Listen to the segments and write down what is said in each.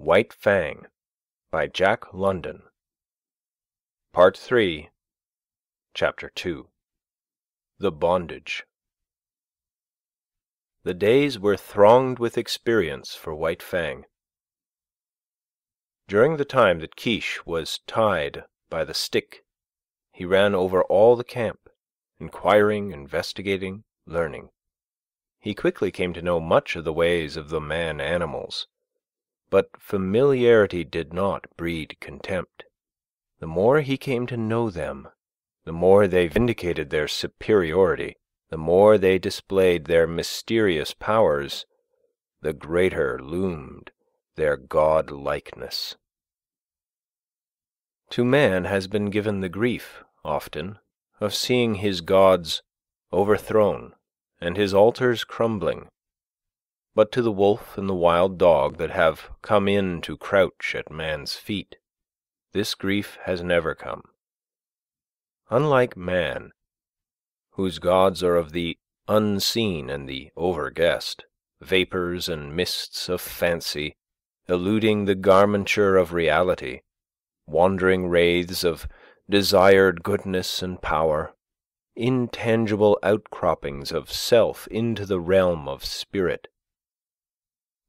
White Fang by Jack London. Part 3, Chapter 2. The Bondage. The days were thronged with experience for White Fang. During the time that Quiche was tied by the stick, he ran over all the camp, inquiring, investigating, learning. He quickly came to know much of the ways of the man-animals, but familiarity did not breed contempt. The more he came to know them, the more they vindicated their superiority, the more they displayed their mysterious powers, the greater loomed their god-likeness. To man has been given the grief, often, of seeing his gods overthrown and his altars crumbling. But to the wolf and the wild dog that have come in to crouch at man's feet, this grief has never come. Unlike man, whose gods are of the unseen and the overguessed, vapors and mists of fancy, eluding the garmenture of reality, wandering wraiths of desired goodness and power, intangible outcroppings of self into the realm of spirit.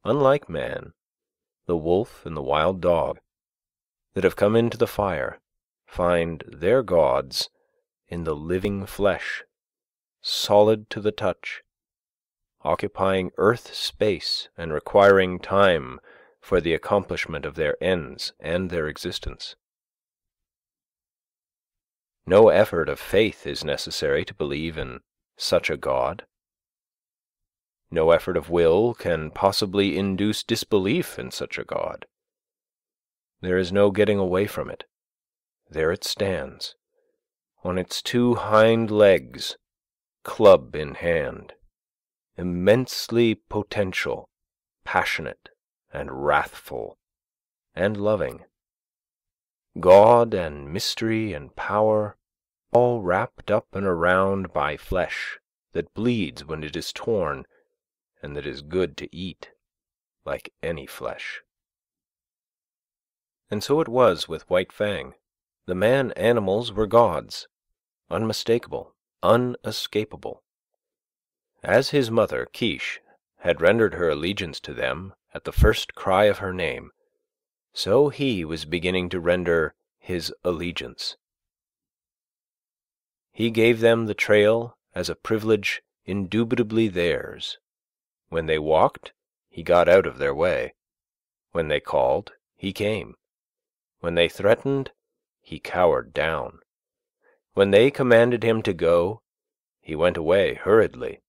Unlike man, the wolf and the wild dog that have come into the fire find their gods in the living flesh, solid to the touch, occupying earth space and requiring time for the accomplishment of their ends and their existence. No effort of faith is necessary to believe in such a god. No effort of will can possibly induce disbelief in such a god. There is no getting away from it. There it stands, on its two hind legs, club in hand, immensely potential, passionate, and wrathful, and loving. God and mystery and power, all wrapped up and around by flesh that bleeds when it is torn, and that is good to eat, like any flesh. And so it was with White Fang. The man-animals were gods, unmistakable, unescapable. As his mother, Quiche, had rendered her allegiance to them at the first cry of her name, so he was beginning to render his allegiance. He gave them the trail as a privilege indubitably theirs. When they walked, he got out of their way. When they called, he came. When they threatened, he cowered down. When they commanded him to go, he went away hurriedly.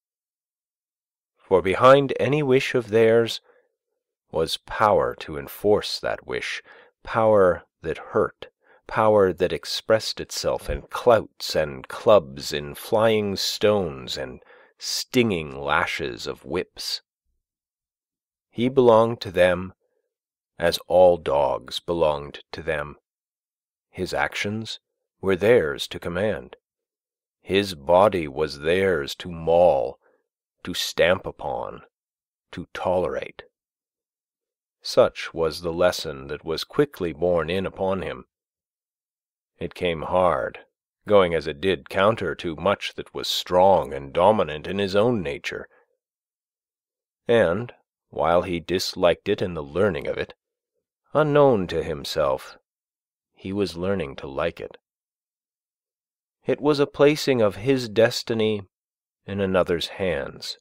For behind any wish of theirs was power to enforce that wish, power that hurt, power that expressed itself in clouts and clubs, in flying stones and stinging lashes of whips. He belonged to them as all dogs belonged to them. His actions were theirs to command. His body was theirs to maul, to stamp upon, to tolerate. Such was the lesson that was quickly borne in upon him. It came hard, going as it did counter to much that was strong and dominant in his own nature. And, while he disliked it in the learning of it, unknown to himself, he was learning to like it. It was a placing of his destiny in another's hands,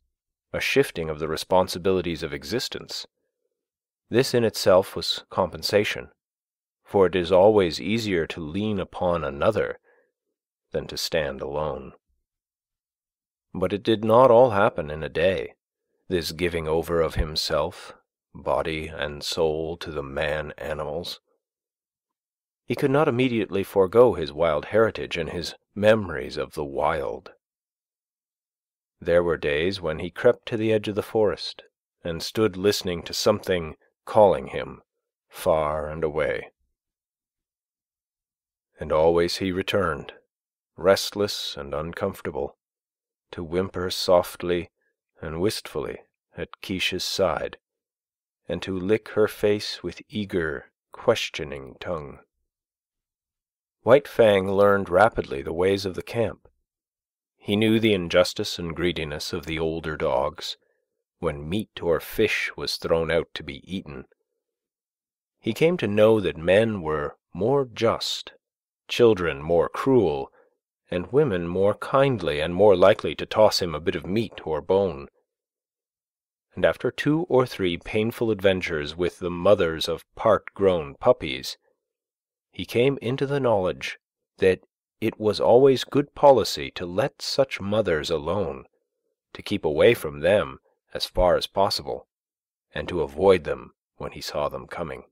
a shifting of the responsibilities of existence. This in itself was compensation, for it is always easier to lean upon another than to stand alone. But it did not all happen in a day, this giving over of himself, body and soul, to the man-animals. He could not immediately forego his wild heritage and his memories of the wild. There were days when he crept to the edge of the forest and stood listening to something calling him far and away. And always he returned, restless and uncomfortable, to whimper softly and wistfully at Quiche's side, and to lick her face with eager, questioning tongue. White Fang learned rapidly the ways of the camp. He knew the injustice and greediness of the older dogs, when meat or fish was thrown out to be eaten. He came to know that men were more just, children more cruel, and women more kindly and more likely to toss him a bit of meat or bone. And after 2 or 3 painful adventures with the mothers of part-grown puppies, he came into the knowledge that it was always good policy to let such mothers alone, to keep away from them as far as possible, and to avoid them when he saw them coming.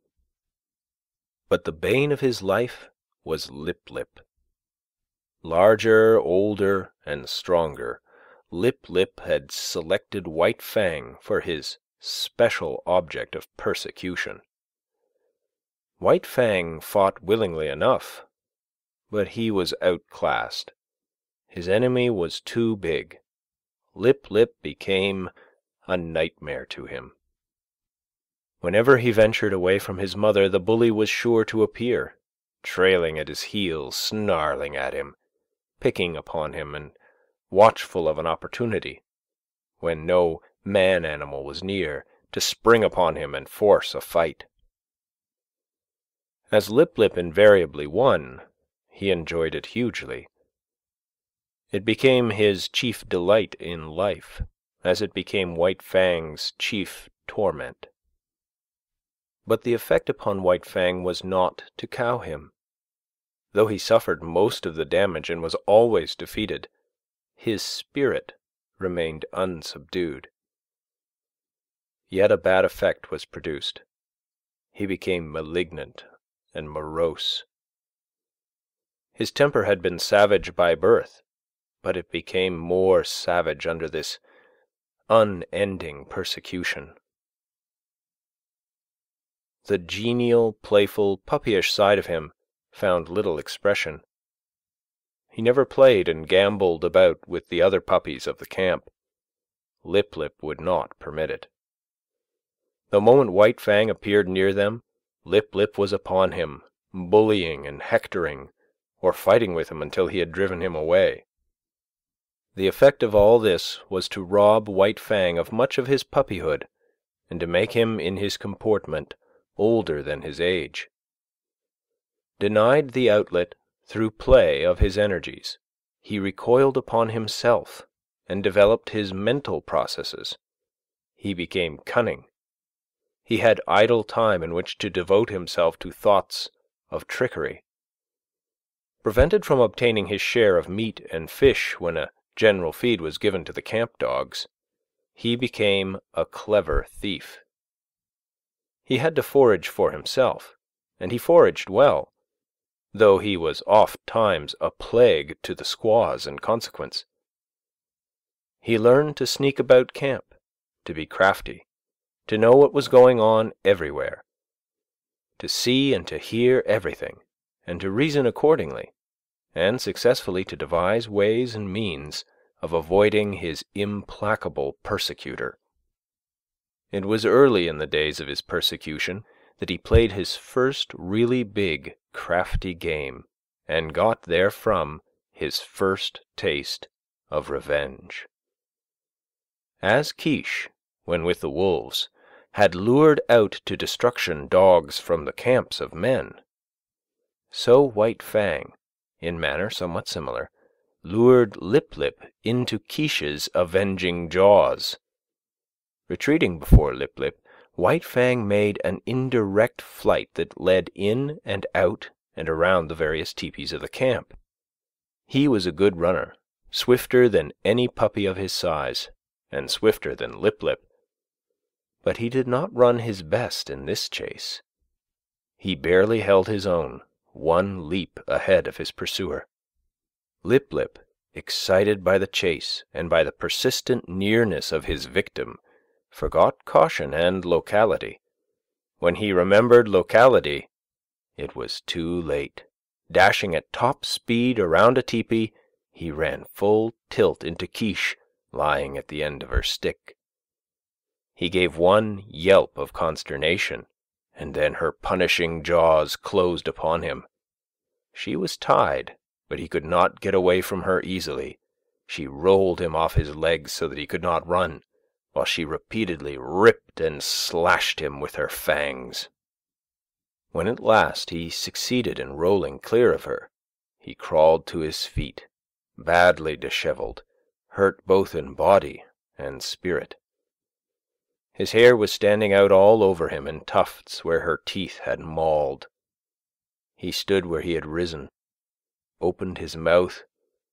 But the bane of his life was Lip-Lip. Larger, older, and stronger, Lip-Lip had selected White Fang for his special object of persecution. White Fang fought willingly enough, but he was outclassed. His enemy was too big. Lip-Lip became a nightmare to him. Whenever he ventured away from his mother, the bully was sure to appear, trailing at his heels, snarling at him, picking upon him, and watchful of an opportunity, when no man-animal was near, to spring upon him and force a fight. As Lip-Lip invariably won, he enjoyed it hugely. It became his chief delight in life, as it became White Fang's chief torment. But the effect upon White Fang was not to cow him. Though he suffered most of the damage and was always defeated, his spirit remained unsubdued. Yet a bad effect was produced. He became malignant and morose. His temper had been savage by birth, but it became more savage under this unending persecution. The genial, playful, puppyish side of him found little expression. He never played and gambolled about with the other puppies of the camp. Lip-Lip would not permit it. The moment White Fang appeared near them, Lip-Lip was upon him, bullying and hectoring, or fighting with him until he had driven him away. The effect of all this was to rob White Fang of much of his puppyhood, and to make him in his comportment older than his age. Denied the outlet through play of his energies, he recoiled upon himself and developed his mental processes. He became cunning. He had idle time in which to devote himself to thoughts of trickery. Prevented from obtaining his share of meat and fish when a general feed was given to the camp dogs, he became a clever thief. He had to forage for himself, and he foraged well, though he was oft times a plague to the squaws in consequence. He learned to sneak about camp, to be crafty, to know what was going on everywhere, to see and to hear everything, and to reason accordingly, and successfully to devise ways and means of avoiding his implacable persecutor. It was early in the days of his persecution that he played his first really big, crafty game, and got therefrom his first taste of revenge. As Quiche, when with the wolves, had lured out to destruction dogs from the camps of men, so White Fang, in manner somewhat similar, lured Lip-Lip into Quiche's avenging jaws. Retreating before Lip-Lip, White Fang made an indirect flight that led in and out and around the various teepees of the camp. He was a good runner, swifter than any puppy of his size, and swifter than Lip-Lip. But he did not run his best in this chase. He barely held his own, one leap ahead of his pursuer. Lip-Lip, excited by the chase and by the persistent nearness of his victim, forgot caution and locality. When he remembered locality, it was too late. Dashing at top speed around a teepee, he ran full tilt into Quiche, lying at the end of her stick. He gave one yelp of consternation, and then her punishing jaws closed upon him. She was tied, but he could not get away from her easily. She rolled him off his legs so that he could not run, while she repeatedly ripped and slashed him with her fangs. When at last he succeeded in rolling clear of her, he crawled to his feet, badly dishevelled, hurt both in body and spirit. His hair was standing out all over him in tufts where her teeth had mauled. He stood where he had risen, opened his mouth,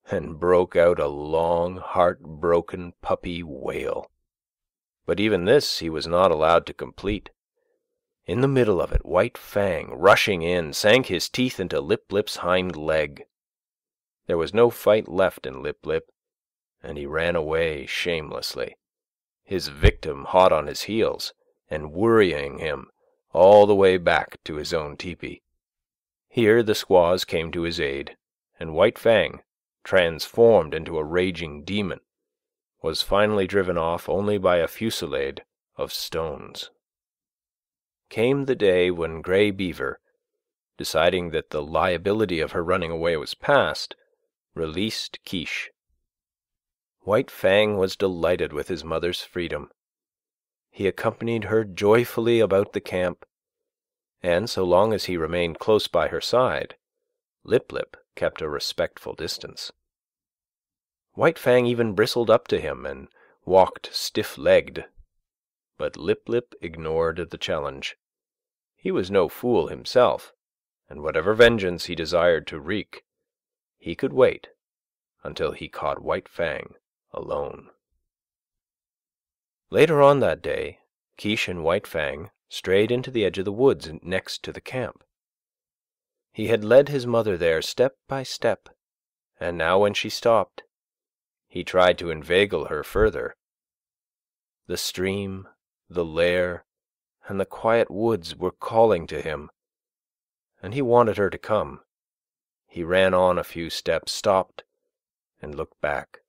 and broke out a long, heart-broken puppy wail. But even this he was not allowed to complete. In the middle of it, White Fang, rushing in, sank his teeth into Lip-Lip's hind leg. There was no fight left in Lip-Lip, and he ran away shamelessly, his victim hot on his heels and worrying him all the way back to his own tepee. Here the squaws came to his aid, and White Fang, transformed into a raging demon, was finally driven off only by a fusillade of stones. Came the day when Grey Beaver, deciding that the liability of her running away was past, released Quiche. White Fang was delighted with his mother's freedom. He accompanied her joyfully about the camp, and so long as he remained close by her side, Lip-Lip kept a respectful distance. White Fang even bristled up to him and walked stiff-legged, but Lip-Lip ignored the challenge. He was no fool himself, and whatever vengeance he desired to wreak, he could wait until he caught White Fang alone. Later on that day, Quiche and White Fang strayed into the edge of the woods next to the camp. He had led his mother there step by step, and now when she stopped, he tried to inveigle her further. The stream, the lair, and the quiet woods were calling to him, and he wanted her to come. He ran on a few steps, stopped, and looked back.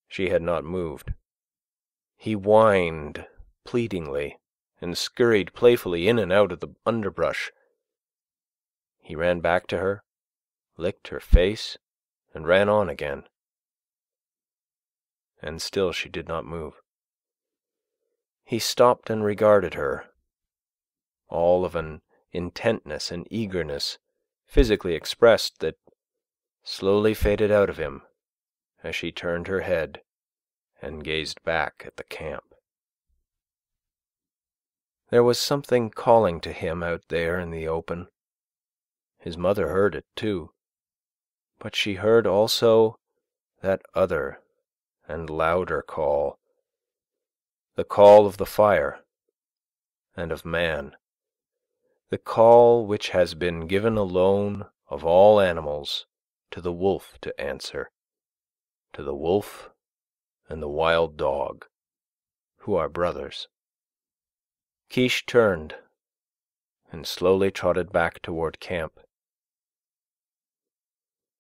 She had not moved. He whined pleadingly and scurried playfully in and out of the underbrush. He ran back to her, licked her face, and ran on again. And still she did not move. He stopped and regarded her, all of an intentness and eagerness physically expressed that slowly faded out of him as she turned her head and gazed back at the camp. There was something calling to him out there in the open. His mother heard it, too, but she heard also that other and louder call, the call of the fire and of man, the call which has been given alone of all animals to the wolf to answer, to the wolf and the wild dog, who are brothers. Quiche turned and slowly trotted back toward camp.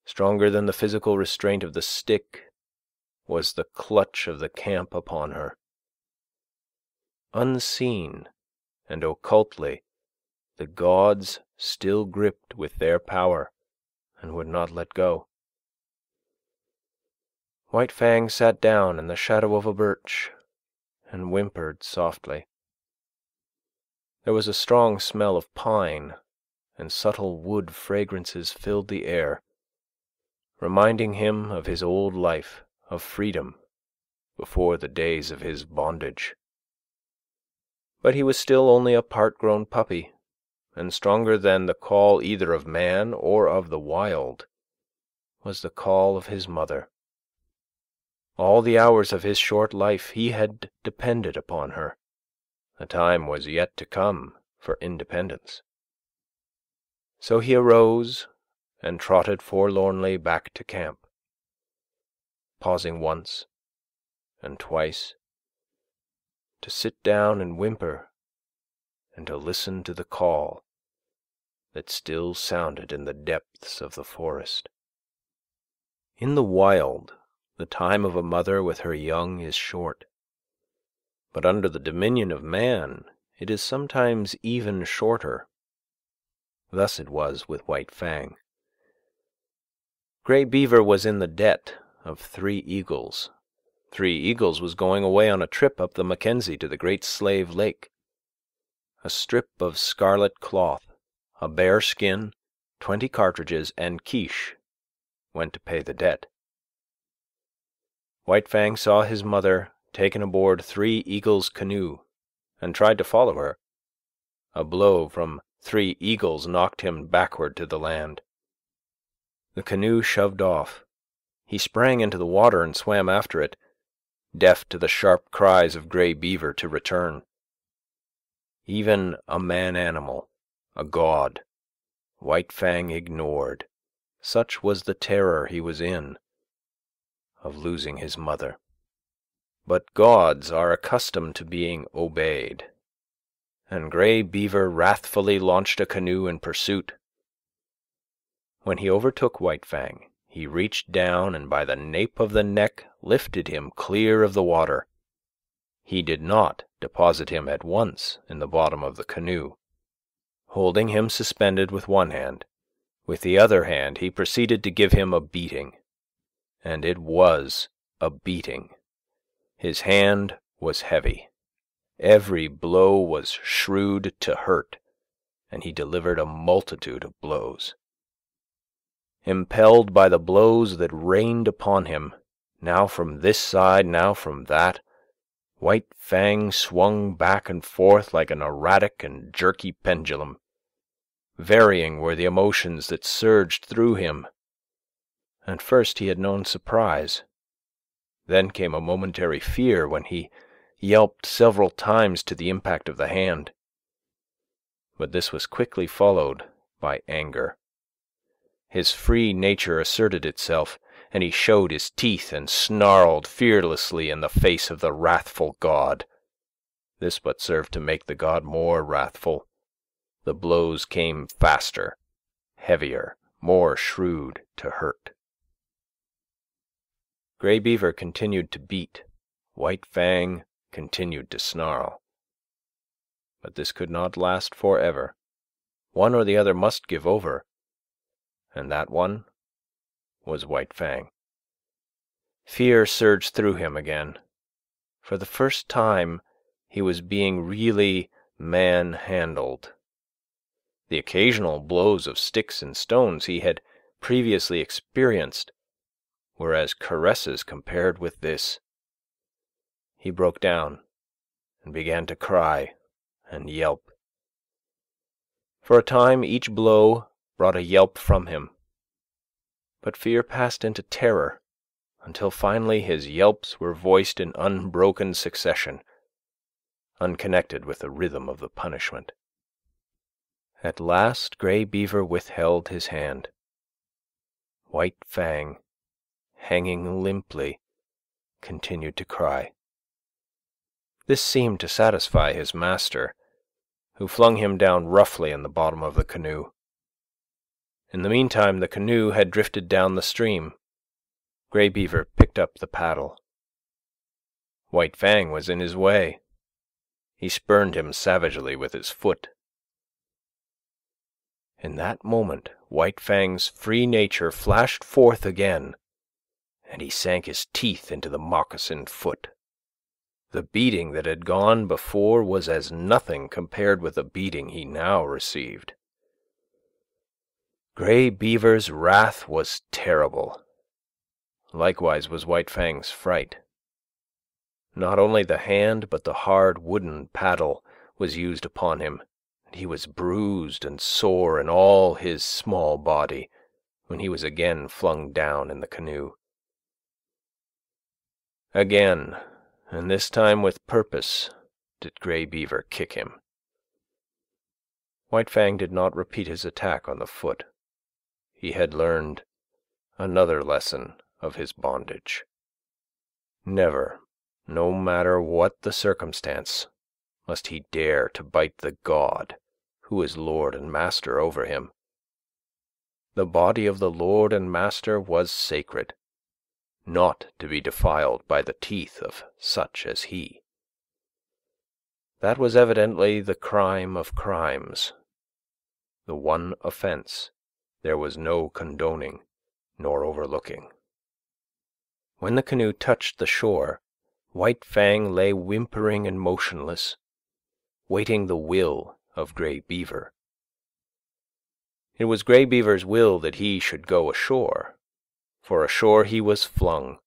Stronger than the physical restraint of the stick was the clutch of the camp upon her. Unseen and occultly, the gods still gripped with their power and would not let go. White Fang sat down in the shadow of a birch and whimpered softly. There was a strong smell of pine, and subtle wood fragrances filled the air, reminding him of his old life of freedom before the days of his bondage. But he was still only a part-grown puppy, and stronger than the call either of man or of the wild was the call of his mother. All the hours of his short life he had depended upon her. The time was yet to come for independence. So he arose and trotted forlornly back to camp, pausing once and twice to sit down and whimper and to listen to the call that still sounded in the depths of the forest. In the wild, the time of a mother with her young is short. but under the dominion of man it is sometimes even shorter. Thus it was with White Fang. Grey Beaver was in the debt of 3 eagles. 3 eagles was going away on a trip up the Mackenzie to the Great Slave Lake. A strip of scarlet cloth, a bear skin, 20 cartridges, and quiche went to pay the debt. White Fang saw his mother taken aboard 3 eagles' canoe, and tried to follow her. A blow from 3 eagles knocked him backward to the land. The canoe shoved off. He sprang into the water and swam after it, deaf to the sharp cries of Grey Beaver to return. Even a man-animal, a god, White Fang ignored. Such was the terror he was in, of losing his mother. But gods are accustomed to being obeyed, and Grey Beaver wrathfully launched a canoe in pursuit. When he overtook White Fang, he reached down and by the nape of the neck lifted him clear of the water. He did not deposit him at once in the bottom of the canoe. Holding him suspended with one hand, with the other hand he proceeded to give him a beating. And it was a beating. His hand was heavy. Every blow was shrewd to hurt, and he delivered a multitude of blows. Impelled by the blows that rained upon him, now from this side, now from that, White Fang swung back and forth like an erratic and jerky pendulum. Varying were the emotions that surged through him. At first he had known surprise. Then came a momentary fear when he yelped several times to the impact of the hand. But this was quickly followed by anger. His free nature asserted itself, and he showed his teeth and snarled fearlessly in the face of the wrathful god. This but served to make the god more wrathful. The blows came faster, heavier, more shrewd to hurt. Grey Beaver continued to beat. White Fang continued to snarl. But this could not last forever. One or the other must give over, and that one was White Fang. Fear surged through him again. For the first time he was being really man-handled. The occasional blows of sticks and stones he had previously experienced were as caresses compared with this. He broke down and began to cry and yelp. For a time each blow brought a yelp from him, but fear passed into terror, until finally his yelps were voiced in unbroken succession, unconnected with the rhythm of the punishment. At last Grey Beaver withheld his hand. White Fang, hanging limply, continued to cry. This seemed to satisfy his master, who flung him down roughly in the bottom of the canoe. In the meantime the canoe had drifted down the stream. Grey Beaver picked up the paddle. White Fang was in his way. He spurned him savagely with his foot. In that moment White Fang's free nature flashed forth again, and he sank his teeth into the moccasined foot. The beating that had gone before was as nothing compared with the beating he now received. Grey Beaver's wrath was terrible. Likewise was White Fang's fright. Not only the hand, but the hard wooden paddle was used upon him, and he was bruised and sore in all his small body when he was again flung down in the canoe. Again, and this time with purpose, did Grey Beaver kick him. White Fang did not repeat his attack on the foot. He had learned another lesson of his bondage. Never, no matter what the circumstance, must he dare to bite the god who is lord and master over him. The body of the lord and master was sacred, not to be defiled by the teeth of such as he. That was evidently the crime of crimes, the one offence there was no condoning nor overlooking. When the canoe touched the shore, White Fang lay whimpering and motionless, waiting the will of Grey Beaver. It was Grey Beaver's will that he should go ashore, for ashore he was flung,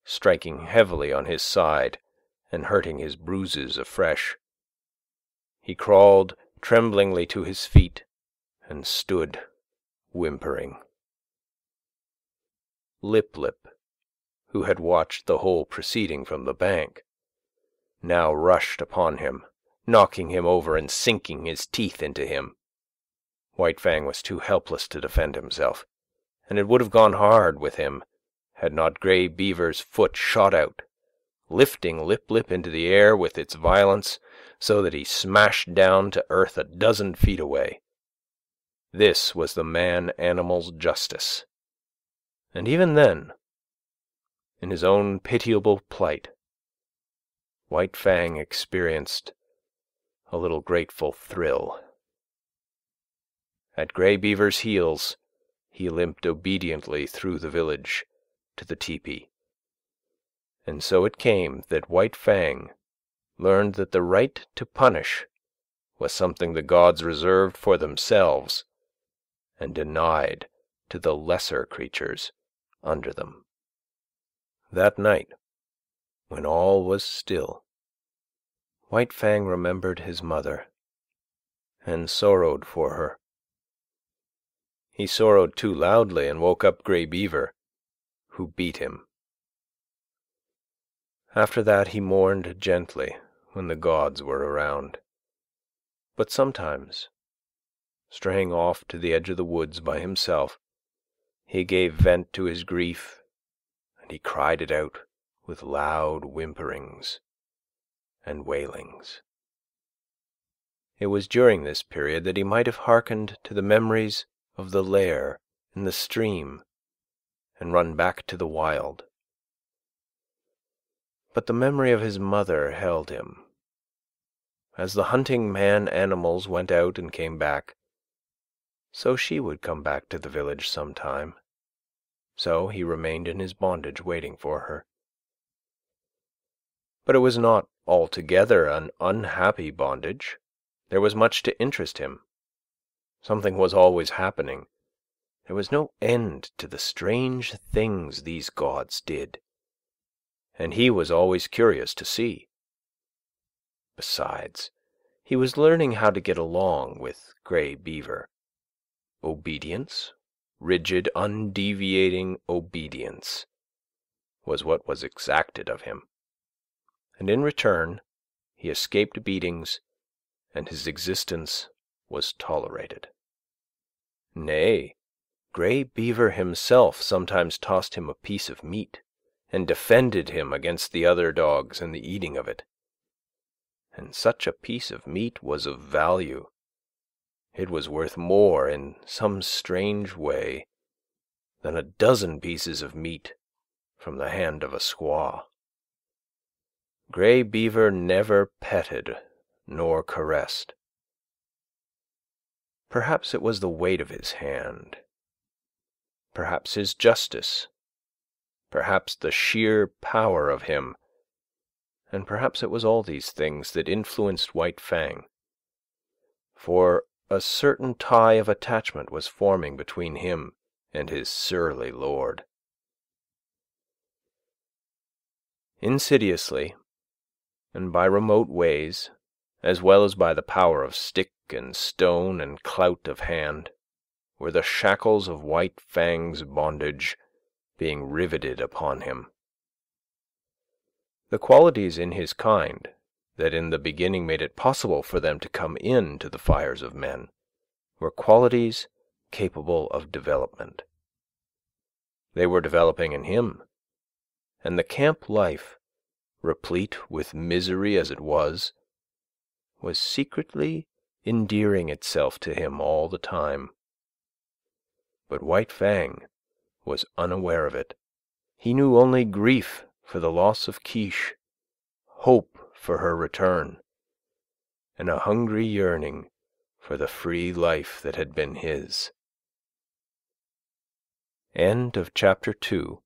striking heavily on his side and hurting his bruises afresh. He crawled tremblingly to his feet and stood whimpering. Lip-Lip, who had watched the whole proceeding from the bank, now rushed upon him, knocking him over and sinking his teeth into him. White Fang was too helpless to defend himself, and it would have gone hard with him had not Grey Beaver's foot shot out, lifting Lip-Lip into the air with its violence, so that he smashed down to earth 12 feet away. This was the man-animal's justice. And even then, in his own pitiable plight, White Fang experienced a little grateful thrill. At Grey Beaver's heels, he limped obediently through the village to the tepee. And so it came that White Fang learned that the right to punish was something the gods reserved for themselves and denied to the lesser creatures under them. That night, when all was still, White Fang remembered his mother and sorrowed for her. He sorrowed too loudly and woke up Grey Beaver, who beat him. After that he mourned gently when the gods were around. But sometimes, straying off to the edge of the woods by himself, he gave vent to his grief, and he cried it out with loud whimperings and wailings. It was during this period that he might have hearkened to the memories of the lair in the stream and run back to the wild. But the memory of his mother held him. As the hunting man-animals went out and came back, so she would come back to the village sometime. So he remained in his bondage waiting for her. But it was not altogether an unhappy bondage. There was much to interest him. Something was always happening. There was no end to the strange things these gods did, and he was always curious to see. Besides, he was learning how to get along with Grey Beaver. Obedience, rigid, undeviating obedience, was what was exacted of him, and in return he escaped beatings, and his existence was tolerated. Nay, Grey Beaver himself sometimes tossed him a piece of meat, and defended him against the other dogs in the eating of it. And such a piece of meat was of value. It was worth more, in some strange way, than 12 pieces of meat from the hand of a squaw. Grey Beaver never petted nor caressed. Perhaps it was the weight of his hand, perhaps his justice, perhaps the sheer power of him, and perhaps it was all these things that influenced White Fang, for a certain tie of attachment was forming between him and his surly lord. Insidiously, and by remote ways, as well as by the power of stick and stone and clout of hand, were the shackles of White Fang's bondage being riveted upon him. The qualities in his kind that in the beginning made it possible for them to come in to the fires of men were qualities capable of development. They were developing in him, and the camp life, replete with misery as it was secretly endearing itself to him all the time. But White Fang was unaware of it. He knew only grief for the loss of Quiche, hope for her return, and a hungry yearning for the free life that had been his. End of Chapter 2.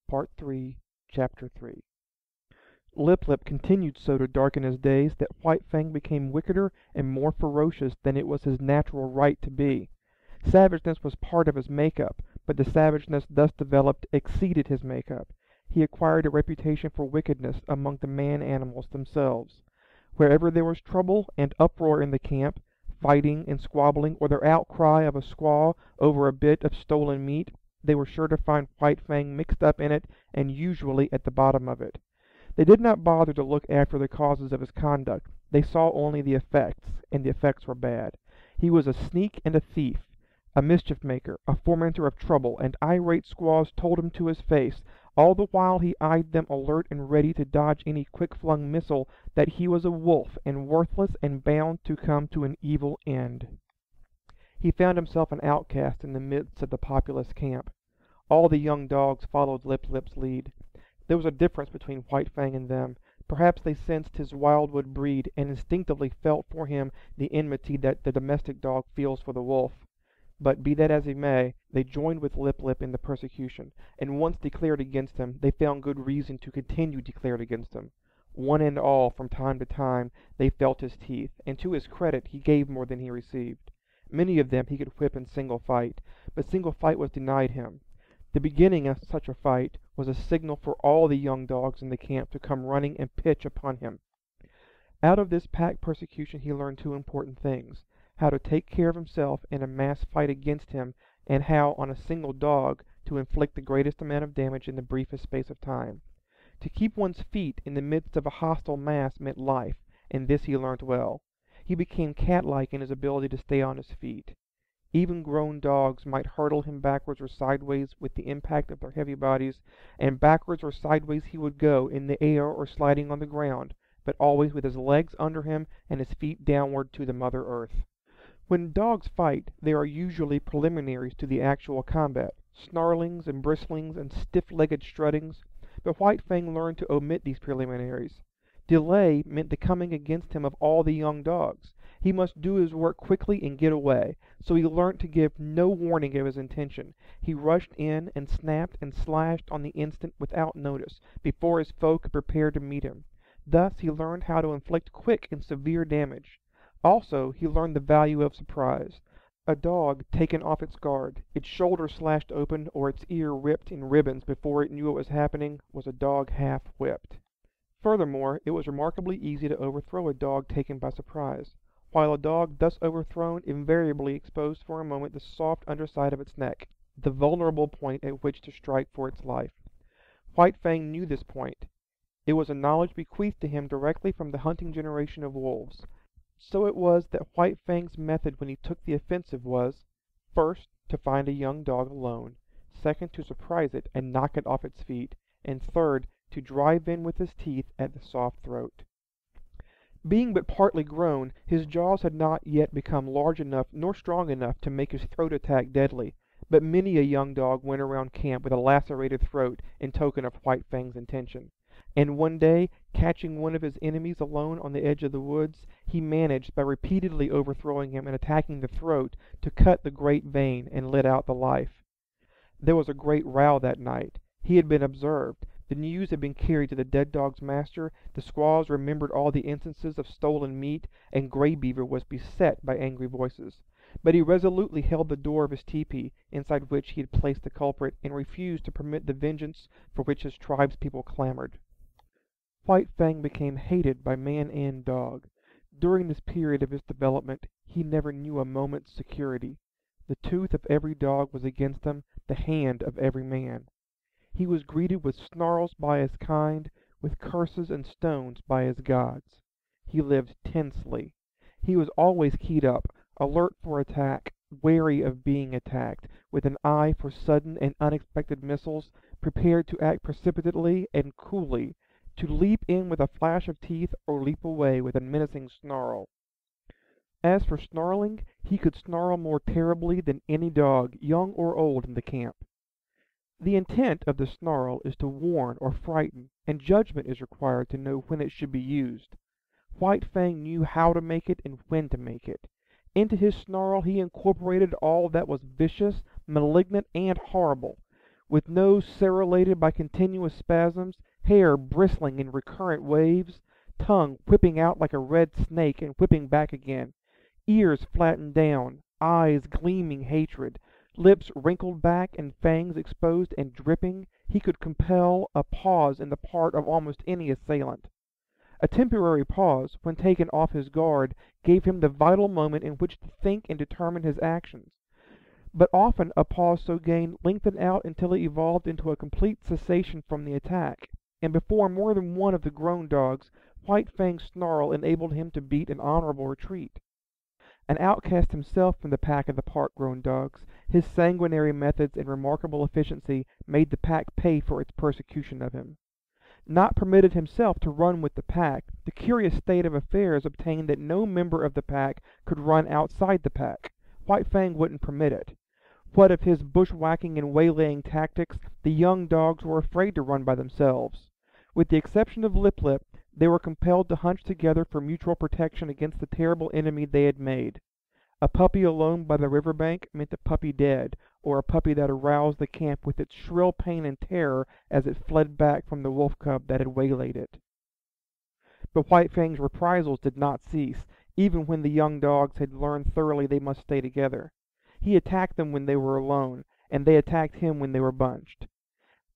Part 3, Chapter 3. Lip Lip continued so to darken his days that White Fang became wickeder and more ferocious than it was his natural right to be. Savageness was part of his make-up, but the savageness thus developed exceeded his make-up. He acquired a reputation for wickedness among the man-animals themselves. Wherever there was trouble and uproar in the camp, fighting and squabbling, or the outcry of a squaw over a bit of stolen meat, they were sure to find White Fang mixed up in it and usually at the bottom of it. They did not bother to look after the causes of his conduct. They saw only the effects, and the effects were bad. He was a sneak and a thief, a mischief-maker, a fomenter of trouble, and irate squaws told him to his face, all the while he eyed them alert and ready to dodge any quick-flung missile, that he was a wolf and worthless and bound to come to an evil end. He found himself an outcast in the midst of the populous camp. All the young dogs followed Lip Lip's lead. There was a difference between White Fang and them. Perhaps they sensed his wildwood breed, and instinctively felt for him the enmity that the domestic dog feels for the wolf. But be that as it may, they joined with Lip Lip in the persecution, and once declared against him, they found good reason to continue declared against him. One and all, from time to time, they felt his teeth, and to his credit he gave more than he received. Many of them he could whip in single fight, but single fight was denied him. The beginning of such a fight was a signal for all the young dogs in the camp to come running and pitch upon him. Out of this pack persecution he learned two important things: how to take care of himself in a mass fight against him, and how, on a single dog, to inflict the greatest amount of damage in the briefest space of time. To keep one's feet in the midst of a hostile mass meant life, and this he learnt well. He became cat-like in his ability to stay on his feet. Even grown dogs might hurtle him backwards or sideways with the impact of their heavy bodies, and backwards or sideways he would go, in the air or sliding on the ground, but always with his legs under him and his feet downward to the Mother Earth. When dogs fight, there are usually preliminaries to the actual combat, snarlings and bristlings and stiff-legged struttings, but White Fang learned to omit these preliminaries. Delay meant the coming against him of all the young dogs. He must do his work quickly and get away, so he learnt to give no warning of his intention. He rushed in and snapped and slashed on the instant without notice, before his foe could prepare to meet him. Thus he learned how to inflict quick and severe damage. Also he learned the value of surprise. A dog taken off its guard, its shoulder slashed open or its ear ripped in ribbons before it knew what was happening, was a dog half whipped. Furthermore, it was remarkably easy to overthrow a dog taken by surprise, while a dog thus overthrown invariably exposed for a moment the soft underside of its neck, the vulnerable point at which to strike for its life. White Fang knew this point. It was a knowledge bequeathed to him directly from the hunting generation of wolves. So it was that White Fang's method when he took the offensive was, first, to find a young dog alone, second, to surprise it and knock it off its feet, and third, to drive in with his teeth at the soft throat. Being but partly grown, his jaws had not yet become large enough nor strong enough to make his throat attack deadly, but many a young dog went around camp with a lacerated throat in token of White Fang's intention. And one day, catching one of his enemies alone on the edge of the woods, he managed, by repeatedly overthrowing him and attacking the throat, to cut the great vein and let out the life. There was a great row that night. He had been observed. The news had been carried to the dead dog's master, the squaws remembered all the instances of stolen meat, and Grey Beaver was beset by angry voices. But he resolutely held the door of his tepee, inside which he had placed the culprit, and refused to permit the vengeance for which his tribespeople clamored. White Fang became hated by man and dog. During this period of his development, he never knew a moment's security. The tooth of every dog was against him, the hand of every man. He was greeted with snarls by his kind, with curses and stones by his gods. He lived tensely. He was always keyed up, alert for attack, wary of being attacked, with an eye for sudden and unexpected missiles, prepared to act precipitately and coolly, to leap in with a flash of teeth or leap away with a menacing snarl. As for snarling, he could snarl more terribly than any dog, young or old, in the camp. The intent of the snarl is to warn or frighten, and judgment is required to know when it should be used. White Fang knew how to make it and when to make it. Into his snarl he incorporated all that was vicious, malignant, and horrible. With nose serrated by continuous spasms, hair bristling in recurrent waves, tongue whipping out like a red snake and whipping back again, ears flattened down, eyes gleaming hatred, lips wrinkled back and fangs exposed and dripping, he could compel a pause in the part of almost any assailant. A temporary pause, when taken off his guard, gave him the vital moment in which to think and determine his actions. But often a pause so gained lengthened out until it evolved into a complete cessation from the attack, and before more than one of the grown dogs, White Fang's snarl enabled him to beat an honorable retreat. An outcast himself from the pack of the part-grown dogs, his sanguinary methods and remarkable efficiency made the pack pay for its persecution of him. Not permitted himself to run with the pack, the curious state of affairs obtained that no member of the pack could run outside the pack. White Fang wouldn't permit it. What of his bushwhacking and waylaying tactics, the young dogs were afraid to run by themselves. With the exception of Lip Lip, they were compelled to hunch together for mutual protection against the terrible enemy they had made. A puppy alone by the river bank meant a puppy dead, or a puppy that aroused the camp with its shrill pain and terror as it fled back from the wolf cub that had waylaid it. But White Fang's reprisals did not cease, even when the young dogs had learned thoroughly they must stay together. He attacked them when they were alone, and they attacked him when they were bunched.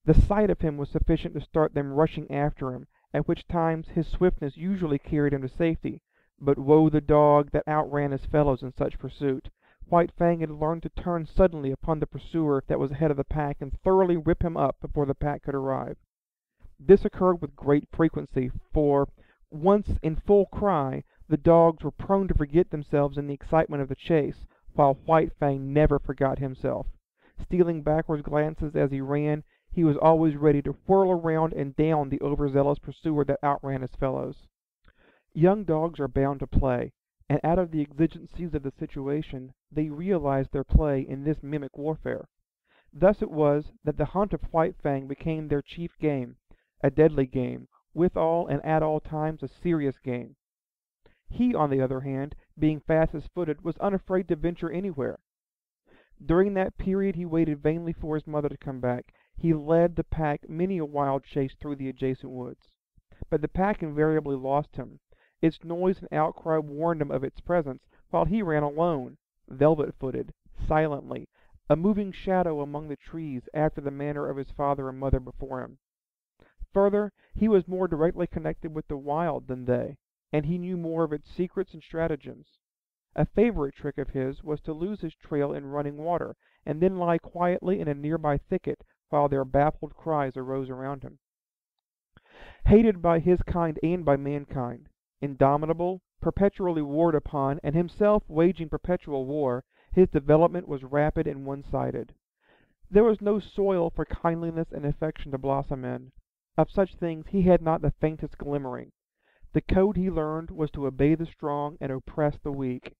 The sight of him was sufficient to start them rushing after him, at which times his swiftness usually carried him to safety. But woe the dog that outran his fellows in such pursuit. White Fang had learned to turn suddenly upon the pursuer that was ahead of the pack and thoroughly rip him up before the pack could arrive. This occurred with great frequency, for, once in full cry, the dogs were prone to forget themselves in the excitement of the chase, while White Fang never forgot himself. Stealing backward glances as he ran, he was always ready to whirl around and down the overzealous pursuer that outran his fellows. Young dogs are bound to play, and out of the exigencies of the situation, they realized their play in this mimic warfare. Thus it was that the hunt of White Fang became their chief game, a deadly game, withal and at all times a serious game. He, on the other hand, being fastest-footed, was unafraid to venture anywhere. During that period he waited vainly for his mother to come back. He led the pack many a wild chase through the adjacent woods. But the pack invariably lost him. Its noise and outcry warned him of its presence, while he ran alone, velvet-footed, silently, a moving shadow among the trees after the manner of his father and mother before him. Further, he was more directly connected with the wild than they, and he knew more of its secrets and stratagems. A favorite trick of his was to lose his trail in running water, and then lie quietly in a nearby thicket while their baffled cries arose around him. Hated by his kind and by mankind, indomitable, perpetually warred upon, and himself waging perpetual war, his development was rapid and one-sided. There was no soil for kindliness and affection to blossom in. Of such things he had not the faintest glimmering. The code he learned was to obey the strong and oppress the weak.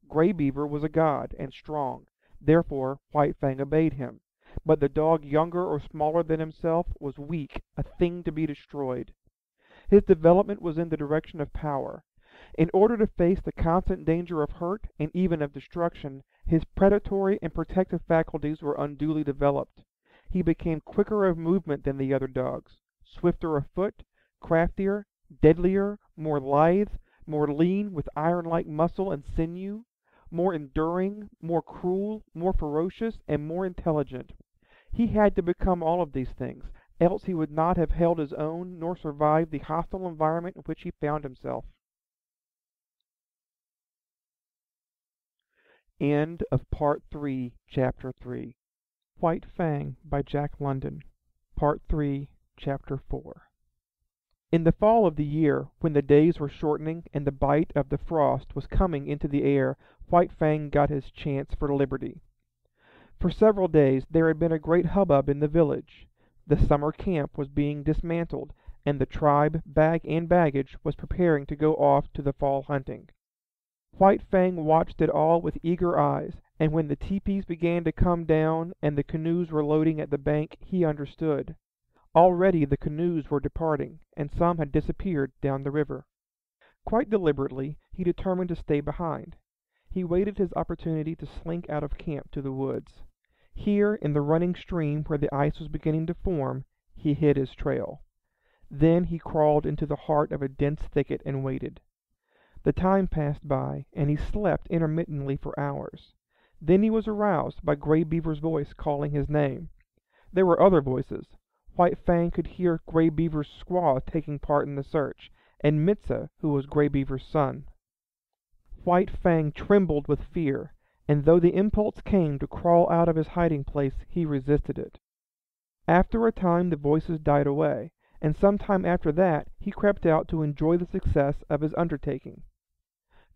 Gray Beaver was a god, and strong, therefore White Fang obeyed him. But the dog younger or smaller than himself was weak, a thing to be destroyed. His development was in the direction of power. In order to face the constant danger of hurt, and even of destruction, his predatory and protective faculties were unduly developed. He became quicker of movement than the other dogs, swifter of foot, craftier, deadlier, more lithe, more lean with iron-like muscle and sinew, more enduring, more cruel, more ferocious, and more intelligent. He had to become all of these things, else he would not have held his own nor survived the hostile environment in which he found himself. End of Part 3, Chapter 3. White Fang by Jack London. Part 3, Chapter 4. In the fall of the year, when the days were shortening and the bite of the frost was coming into the air, White Fang got his chance for liberty. For several days there had been a great hubbub in the village. The summer camp was being dismantled, and the tribe, bag and baggage, was preparing to go off to the fall hunting. White Fang watched it all with eager eyes, and when the teepees began to come down and the canoes were loading at the bank, he understood. Already the canoes were departing, and some had disappeared down the river. Quite deliberately, he determined to stay behind. He waited his opportunity to slink out of camp to the woods. Here, in the running stream where the ice was beginning to form, he hid his trail. Then he crawled into the heart of a dense thicket and waited. The time passed by, and he slept intermittently for hours. Then he was aroused by Gray Beaver's voice calling his name. There were other voices. White Fang could hear Gray Beaver's squaw taking part in the search, and Mitsa, who was Gray Beaver's son. White Fang trembled with fear, and though the impulse came to crawl out of his hiding place, he resisted it. After a time the voices died away, and some time after that he crept out to enjoy the success of his undertaking.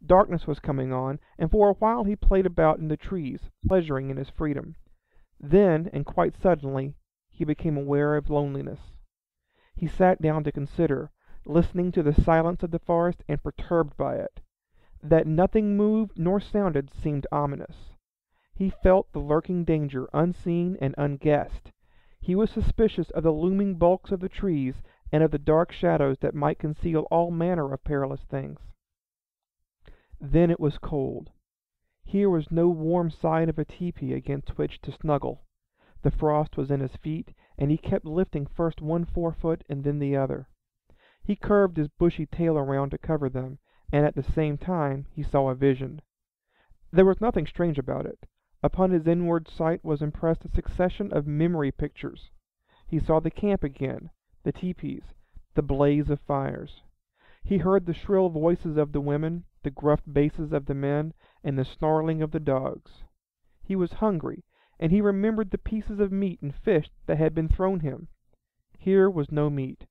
Darkness was coming on, and for a while he played about in the trees, pleasuring in his freedom. Then, and quite suddenly, he became aware of loneliness. He sat down to consider, listening to the silence of the forest and perturbed by it. That nothing moved nor sounded seemed ominous. He felt the lurking danger unseen and unguessed. He was suspicious of the looming bulks of the trees and of the dark shadows that might conceal all manner of perilous things. Then it was cold. Here was no warm side of a tepee against which to snuggle. The frost was in his feet, and he kept lifting first one forefoot and then the other. He curved his bushy tail around to cover them, and at the same time he saw a vision. There was nothing strange about it. Upon his inward sight was impressed a succession of memory pictures. He saw the camp again, the teepees, the blaze of fires. He heard the shrill voices of the women, the gruff basses of the men, and the snarling of the dogs. He was hungry, and he remembered the pieces of meat and fish that had been thrown him. Here was no meat,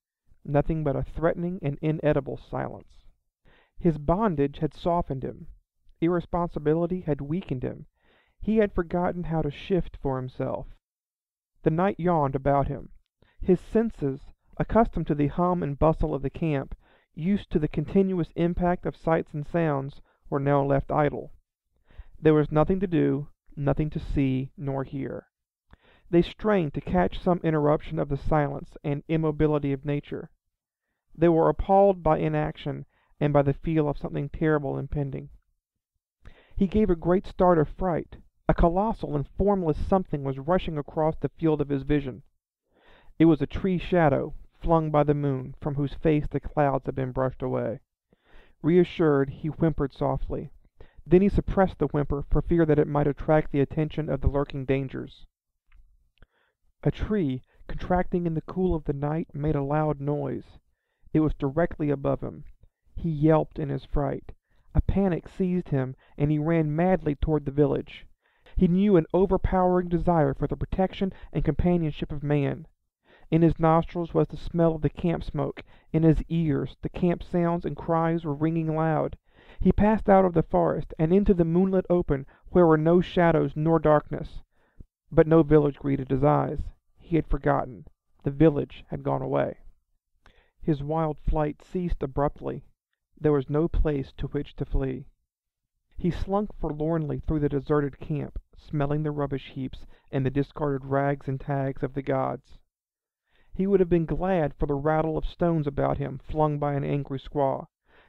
nothing but a threatening and inedible silence. His bondage had softened him. Irresponsibility had weakened him. He had forgotten how to shift for himself. The night yawned about him. His senses, accustomed to the hum and bustle of the camp, used to the continuous impact of sights and sounds, were now left idle. There was nothing to do, nothing to see nor hear. They strained to catch some interruption of the silence and immobility of nature. They were appalled by inaction and by the feel of something terrible impending. He gave a great start of fright. A colossal and formless something was rushing across the field of his vision. It was a tree shadow, flung by the moon, from whose face the clouds had been brushed away. Reassured, he whimpered softly. Then he suppressed the whimper for fear that it might attract the attention of the lurking dangers. A tree, contracting in the cool of the night, made a loud noise. It was directly above him. He yelped in his fright. A panic seized him, and he ran madly toward the village. He knew an overpowering desire for the protection and companionship of man. In his nostrils was the smell of the camp smoke. In his ears the camp sounds and cries were ringing loud. He passed out of the forest and into the moonlit open, where were no shadows nor darkness. But no village greeted his eyes. He had forgotten. The village had gone away. His wild flight ceased abruptly. There was no place to which to flee. He slunk forlornly through the deserted camp, smelling the rubbish heaps and the discarded rags and tags of the gods. He would have been glad for the rattle of stones about him flung by an angry squaw,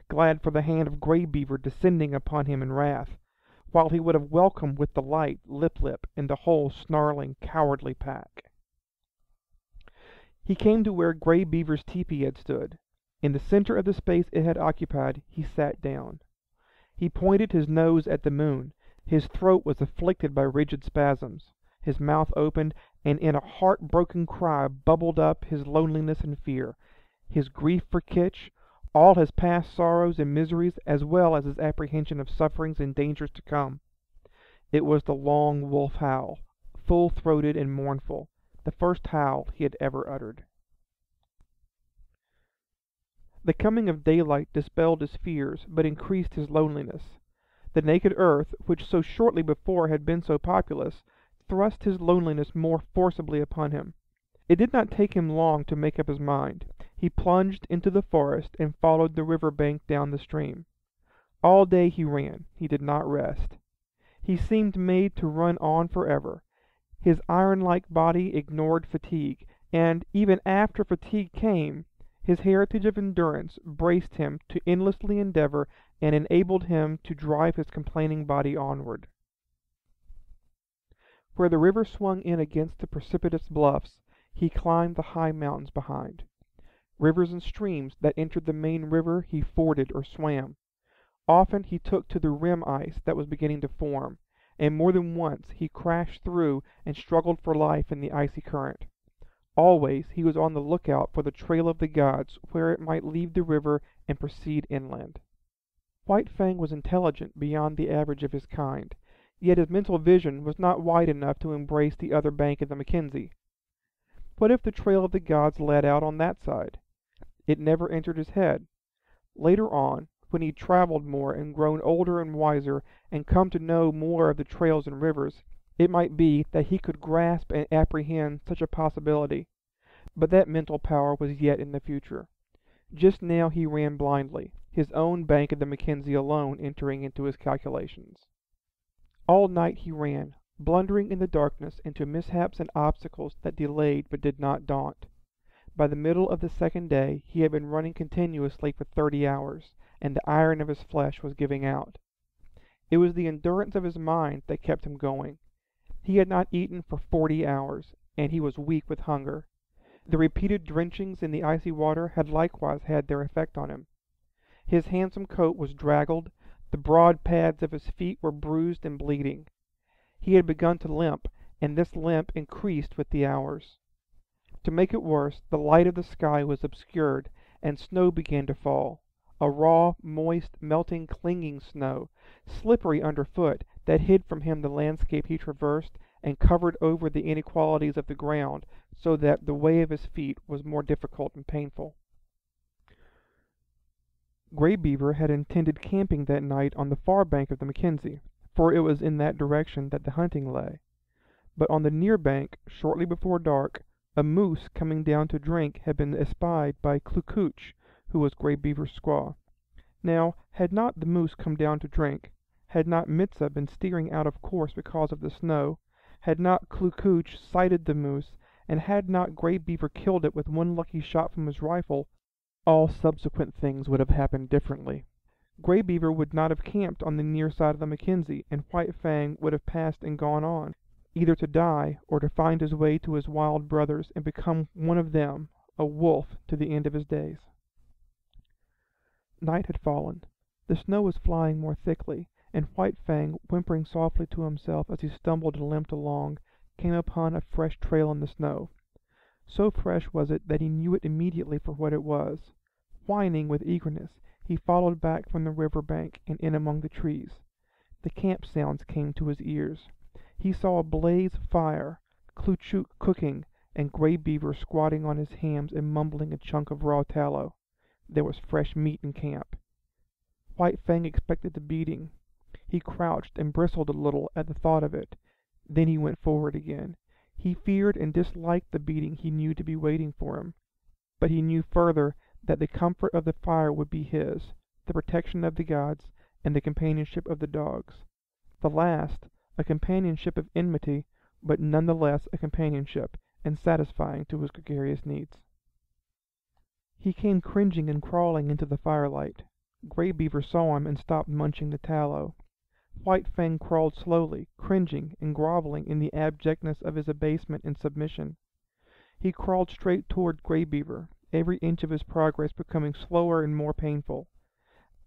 glad for the hand of Gray Beaver descending upon him in wrath, while he would have welcomed with delight Lip and the whole snarling, cowardly pack. He came to where Gray Beaver's tepee had stood. In the center of the space it had occupied, he sat down. He pointed his nose at the moon. His throat was afflicted by rigid spasms. His mouth opened, and in a heart-broken cry bubbled up his loneliness and fear, his grief for Kitch, all his past sorrows and miseries, as well as his apprehension of sufferings and dangers to come. It was the long wolf howl, full-throated and mournful, the first howl he had ever uttered. The coming of daylight dispelled his fears, but increased his loneliness. The naked earth, which so shortly before had been so populous, thrust his loneliness more forcibly upon him. It did not take him long to make up his mind. He plunged into the forest and followed the river bank down the stream. All day he ran. He did not rest. He seemed made to run on forever. His iron-like body ignored fatigue, and even after fatigue came, His heritage of endurance braced him to endlessly endeavor and enabled him to drive his complaining body onward. Where the river swung in against the precipitous bluffs, he climbed the high mountains behind. Rivers and streams that entered the main river he forded or swam. Often he took to the rim ice that was beginning to form, and more than once he crashed through and struggled for life in the icy current. Always he was on the lookout for the trail of the gods where it might leave the river and proceed inland. White Fang was intelligent beyond the average of his kind, yet his mental vision was not wide enough to embrace the other bank of the Mackenzie. What if the trail of the gods led out on that side? It never entered his head. Later on, when he'd traveled more and grown older and wiser and come to know more of the trails and rivers, it might be that he could grasp and apprehend such a possibility. But that mental power was yet in the future. Just now he ran blindly, his own bank of the Mackenzie alone entering into his calculations. All night he ran, blundering in the darkness into mishaps and obstacles that delayed but did not daunt. By the middle of the second day he had been running continuously for 30 hours, and the iron of his flesh was giving out. It was the endurance of his mind that kept him going. He had not eaten for 40 hours, and he was weak with hunger. The repeated drenchings in the icy water had likewise had their effect on him. His handsome coat was draggled, the broad pads of his feet were bruised and bleeding. He had begun to limp, and this limp increased with the hours. To make it worse, the light of the sky was obscured, and snow began to fall, a raw, moist, melting, clinging snow, slippery underfoot, that hid from him the landscape he traversed and covered over the inequalities of the ground, so that the way of his feet was more difficult and painful. Grey Beaver had intended camping that night on the far bank of the Mackenzie, for it was in that direction that the hunting lay. But on the near bank, shortly before dark, a moose coming down to drink had been espied by Clucooch, who was Grey Beaver's squaw. Now, had not the moose come down to drink, had not Mitsa been steering out of course because of the snow, had not Clucooch sighted the moose, and had not Grey Beaver killed it with one lucky shot from his rifle, all subsequent things would have happened differently. Grey Beaver would not have camped on the near side of the Mackenzie, and White Fang would have passed and gone on, either to die or to find his way to his wild brothers and become one of them, a wolf to the end of his days. Night had fallen. The snow was flying more thickly, and White Fang, whimpering softly to himself as he stumbled and limped along, came upon a fresh trail in the snow. So fresh was it that he knew it immediately for what it was. Whining with eagerness, he followed back from the river bank and in among the trees. The camp sounds came to his ears. He saw a blaze of fire, Clucooch cooking, and Grey Beaver squatting on his hams and mumbling a chunk of raw tallow. There was fresh meat in camp. White Fang expected the beating. He crouched and bristled a little at the thought of it. Then he went forward again. He feared and disliked the beating he knew to be waiting for him. But he knew further that the comfort of the fire would be his, the protection of the gods, and the companionship of the dogs. The last, a companionship of enmity, but none the less a companionship, and satisfying to his gregarious needs. He came cringing and crawling into the firelight. Grey Beaver saw him and stopped munching the tallow. White Fang crawled slowly, cringing and groveling in the abjectness of his abasement and submission. He crawled straight toward Grey Beaver, every inch of his progress becoming slower and more painful.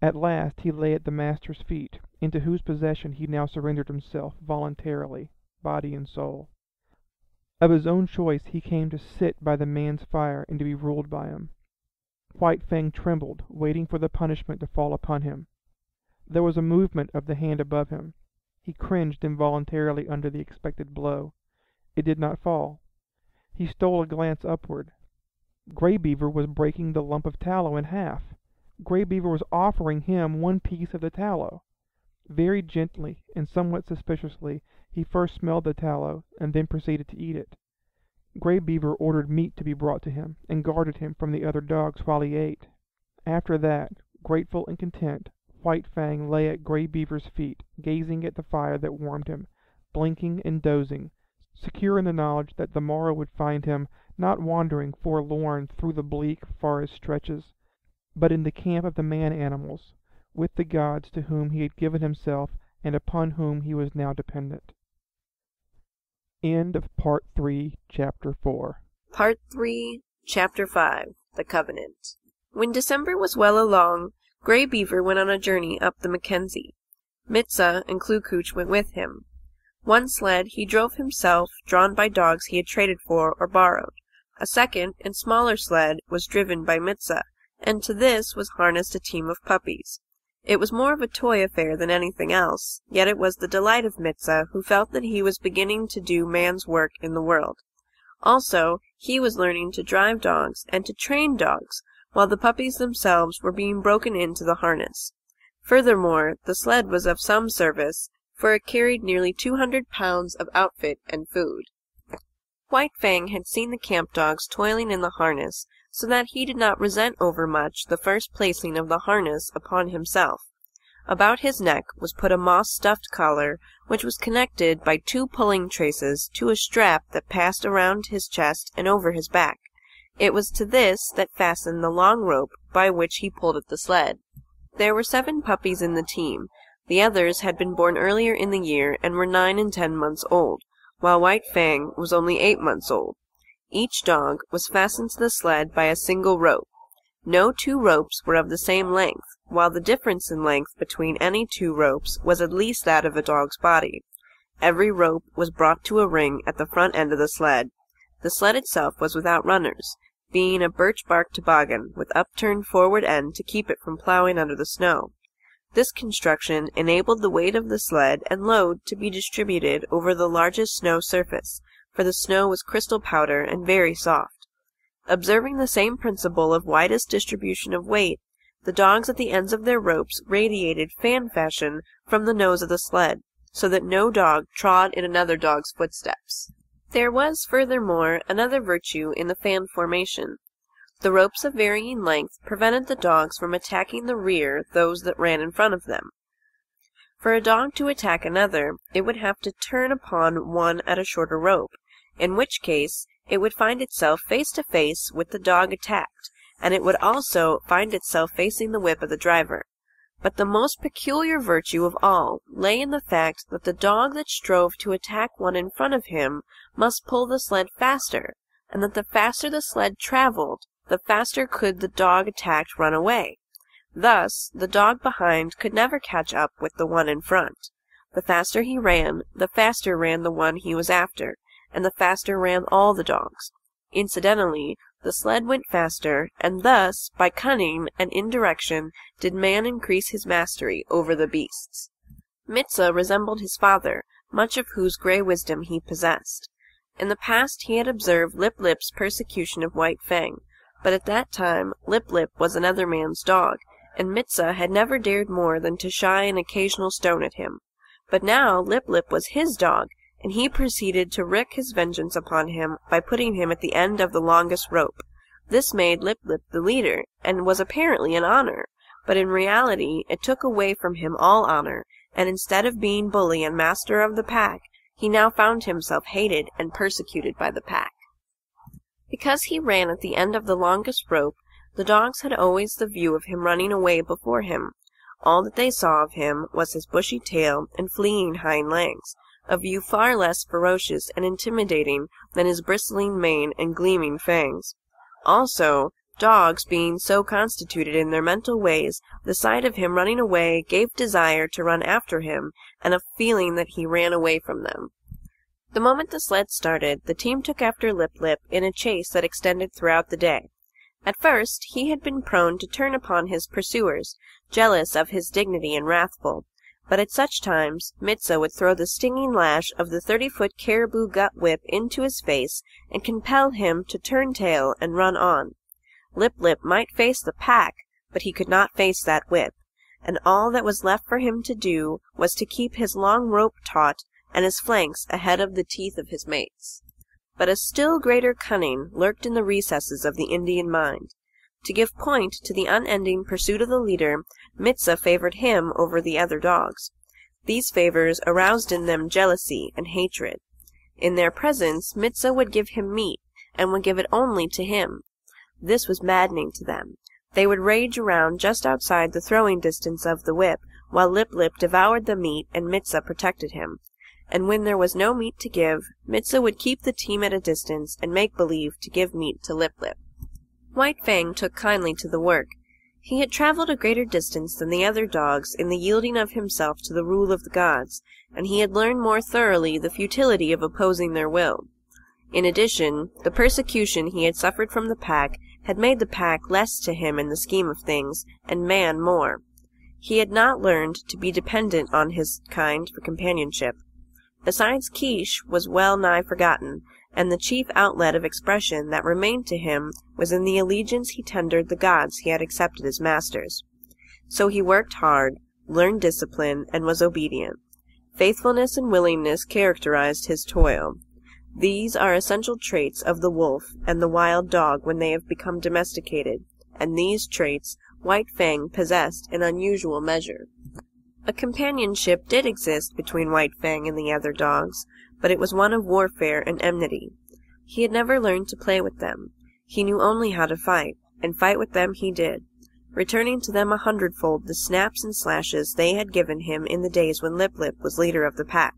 At last he lay at the master's feet, into whose possession he now surrendered himself voluntarily, body and soul. Of his own choice he came to sit by the man's fire and to be ruled by him. White Fang trembled, waiting for the punishment to fall upon him. There was a movement of the hand above him. He cringed involuntarily under the expected blow. It did not fall. He stole a glance upward. Grey Beaver was breaking the lump of tallow in half. Grey Beaver was offering him one piece of the tallow. Very gently and somewhat suspiciously he first smelled the tallow, and then proceeded to eat it. Grey Beaver ordered meat to be brought to him, and guarded him from the other dogs while he ate. After that, grateful and content, White Fang lay at Grey Beaver's feet, gazing at the fire that warmed him, blinking and dozing, secure in the knowledge that the morrow would find him not wandering forlorn through the bleak forest stretches, but in the camp of the man-animals, with the gods to whom he had given himself and upon whom he was now dependent. End of Part 3, Chapter 4. Part 3, Chapter 5, The Covenant. When December was well along, Grey Beaver went on a journey up the Mackenzie. Mitza and Klukooch went with him. One sled he drove himself, drawn by dogs he had traded for or borrowed. A second and smaller sled was driven by Mitza, and to this was harnessed a team of puppies. It was more of a toy affair than anything else, yet it was the delight of Mitza, who felt that he was beginning to do man's work in the world. Also, he was learning to drive dogs and to train dogs, while the puppies themselves were being broken into the harness. Furthermore, the sled was of some service, for it carried nearly 200 pounds of outfit and food. White Fang had seen the camp dogs toiling in the harness, so that he did not resent overmuch the first placing of the harness upon himself. About his neck was put a moss-stuffed collar, which was connected by 2 pulling traces to a strap that passed around his chest and over his back. It was to this that fastened the long rope by which he pulled at the sled. There were 7 puppies in the team. The others had been born earlier in the year and were 9 and 10 months old, while White Fang was only 8 months old. Each dog was fastened to the sled by a single rope. No 2 ropes were of the same length, while the difference in length between any 2 ropes was at least that of a dog's body. Every rope was brought to a ring at the front end of the sled. The sled itself was without runners, being a birch-bark toboggan with upturned forward end to keep it from plowing under the snow. This construction enabled the weight of the sled and load to be distributed over the largest snow surface, for the snow was crystal powder and very soft. Observing the same principle of widest distribution of weight, the dogs at the ends of their ropes radiated fan fashion from the nose of the sled, so that no dog trod in another dog's footsteps. There was, furthermore, another virtue in the fan formation. The ropes of varying length prevented the dogs from attacking the rear those that ran in front of them. For a dog to attack another, it would have to turn upon one at a shorter rope, in which case it would find itself face to face with the dog attacked, and it would also find itself facing the whip of the driver. But the most peculiar virtue of all lay in the fact that the dog that strove to attack one in front of him must pull the sled faster, and that the faster the sled traveled, the faster could the dog attacked run away. Thus, the dog behind could never catch up with the one in front. The faster he ran, the faster ran the one he was after, and the faster ran all the dogs. Incidentally, the sled went faster, and thus, by cunning and indirection, did man increase his mastery over the beasts. Mitza resembled his father, much of whose grey wisdom he possessed. In the past he had observed Lip Lip's persecution of White Fang, but at that time Lip Lip was another man's dog, and Mitza had never dared more than to shy an occasional stone at him. But now Lip Lip was his dog, and he proceeded to wreak his vengeance upon him by putting him at the end of the longest rope. This made Lip Lip the leader, and was apparently an honor, but in reality it took away from him all honor, and instead of being bully and master of the pack, he now found himself hated and persecuted by the pack. Because he ran at the end of the longest rope, the dogs had always the view of him running away before him. All that they saw of him was his bushy tail and fleeing hind legs, a view far less ferocious and intimidating than his bristling mane and gleaming fangs. Also, dogs being so constituted in their mental ways, the sight of him running away gave desire to run after him, and a feeling that he ran away from them. The moment the sled started, the team took after Lip Lip in a chase that extended throughout the day. At first, he had been prone to turn upon his pursuers, jealous of his dignity and wrathful, but at such times Mitza would throw the stinging lash of the 30-foot caribou gut whip into his face and compel him to turn tail and run on. Lip Lip might face the pack, but he could not face that whip, and all that was left for him to do was to keep his long rope taut and his flanks ahead of the teeth of his mates. But a still greater cunning lurked in the recesses of the Indian mind. To give point to the unending pursuit of the leader, Mitza favored him over the other dogs. These favors aroused in them jealousy and hatred. In their presence, Mitza would give him meat, and would give it only to him. This was maddening to them. They would rage around just outside the throwing distance of the whip, while Lip-Lip devoured the meat and Mitsa protected him. And when there was no meat to give, Mitsa would keep the team at a distance and make believe to give meat to Lip-Lip. White Fang took kindly to the work. He had traveled a greater distance than the other dogs in the yielding of himself to the rule of the gods, and he had learned more thoroughly the futility of opposing their will. In addition, the persecution he had suffered from the pack had made the pack less to him in the scheme of things, and man more. He had not learned to be dependent on his kind for companionship. Besides, Quiche was well nigh forgotten, and the chief outlet of expression that remained to him was in the allegiance he tendered the gods he had accepted as masters. So he worked hard, learned discipline, and was obedient. Faithfulness and willingness characterized his toil. These are essential traits of the wolf and the wild dog when they have become domesticated, and these traits White Fang possessed in unusual measure. A companionship did exist between White Fang and the other dogs, but it was one of warfare and enmity. He had never learned to play with them. He knew only how to fight, and fight with them he did, returning to them 100-fold the snaps and slashes they had given him in the days when Lip-Lip was leader of the pack.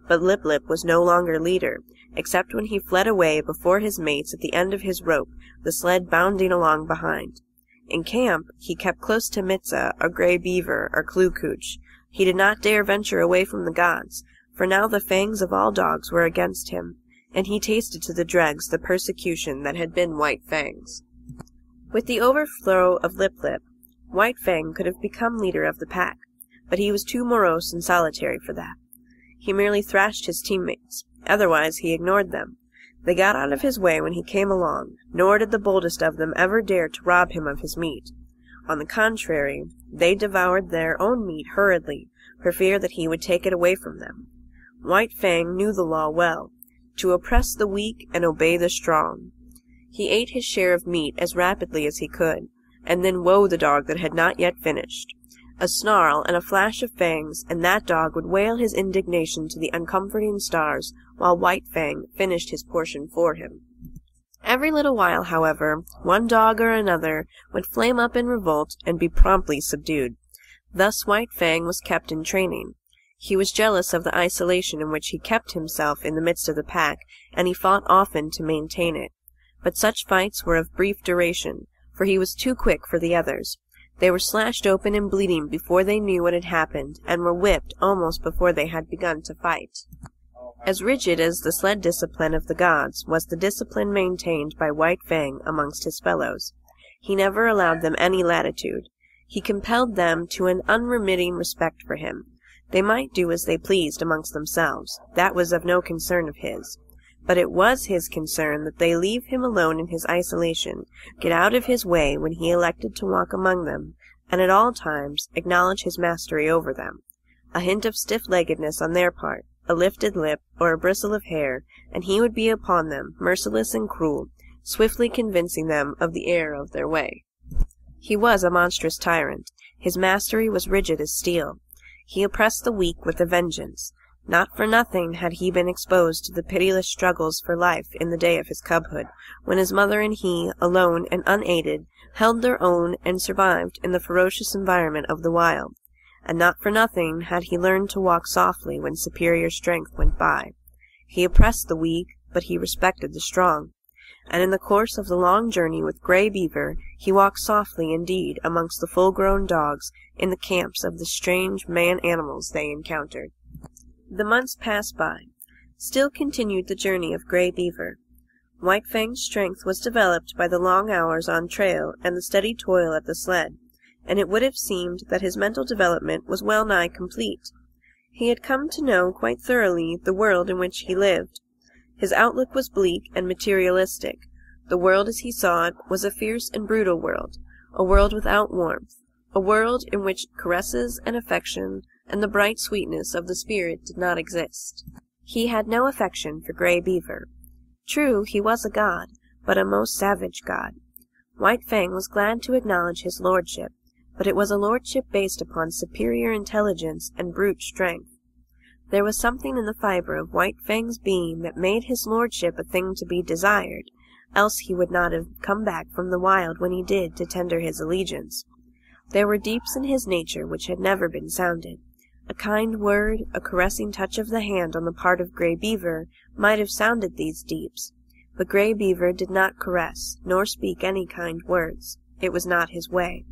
But Lip-Lip was no longer leader, except when he fled away before his mates at the end of his rope, the sled bounding along behind. In camp, he kept close to Mitsa, or Grey Beaver, or Clucooch. He did not dare venture away from the gods, for now the fangs of all dogs were against him, and he tasted to the dregs the persecution that had been White Fang's. With the overthrow of Lip-Lip, White Fang could have become leader of the pack, but he was too morose and solitary for that. He merely thrashed his teammates. Otherwise he ignored them. They got out of his way when he came along, nor did the boldest of them ever dare to rob him of his meat. On the contrary, they devoured their own meat hurriedly, for fear that he would take it away from them. White Fang knew the law well, to oppress the weak and obey the strong. He ate his share of meat as rapidly as he could, and then woe the dog that had not yet finished. A snarl and a flash of fangs, and that dog would wail his indignation to the uncomforting stars, while White Fang finished his portion for him. Every little while, however, one dog or another would flame up in revolt and be promptly subdued. Thus White Fang was kept in training. He was jealous of the isolation in which he kept himself in the midst of the pack, and he fought often to maintain it. But such fights were of brief duration, for he was too quick for the others. They were slashed open and bleeding before they knew what had happened, and were whipped almost before they had begun to fight. As rigid as the sled discipline of the gods was the discipline maintained by White Fang amongst his fellows. He never allowed them any latitude. He compelled them to an unremitting respect for him. They might do as they pleased amongst themselves. That was of no concern of his. But it was his concern that they leave him alone in his isolation, get out of his way when he elected to walk among them, and at all times acknowledge his mastery over them. A hint of stiff-leggedness on their part, a lifted lip, or a bristle of hair, and he would be upon them, merciless and cruel, swiftly convincing them of the error of their way. He was a monstrous tyrant. His mastery was rigid as steel. He oppressed the weak with a vengeance. Not for nothing had he been exposed to the pitiless struggles for life in the day of his cubhood, when his mother and he, alone and unaided, held their own and survived in the ferocious environment of the wild. And not for nothing had he learned to walk softly when superior strength went by. He oppressed the weak, but he respected the strong. And in the course of the long journey with Grey Beaver, he walked softly indeed amongst the full-grown dogs in the camps of the strange man-animals they encountered. The months passed by. Still continued the journey of Grey Beaver. White Fang's strength was developed by the long hours on trail and the steady toil at the sled, and it would have seemed that his mental development was well nigh complete. He had come to know quite thoroughly the world in which he lived. His outlook was bleak and materialistic. The world as he saw it was a fierce and brutal world, a world without warmth, a world in which caresses and affection and the bright sweetness of the spirit did not exist. He had no affection for Grey Beaver. True, he was a god, but a most savage god. White Fang was glad to acknowledge his lordship, but it was a lordship based upon superior intelligence and brute strength. There was something in the fibre of White Fang's being that made his lordship a thing to be desired, else he would not have come back from the wild when he did to tender his allegiance. There were deeps in his nature which had never been sounded. A kind word, a caressing touch of the hand on the part of Grey Beaver might have sounded these deeps, but Grey Beaver did not caress, nor speak any kind words. It was not his way.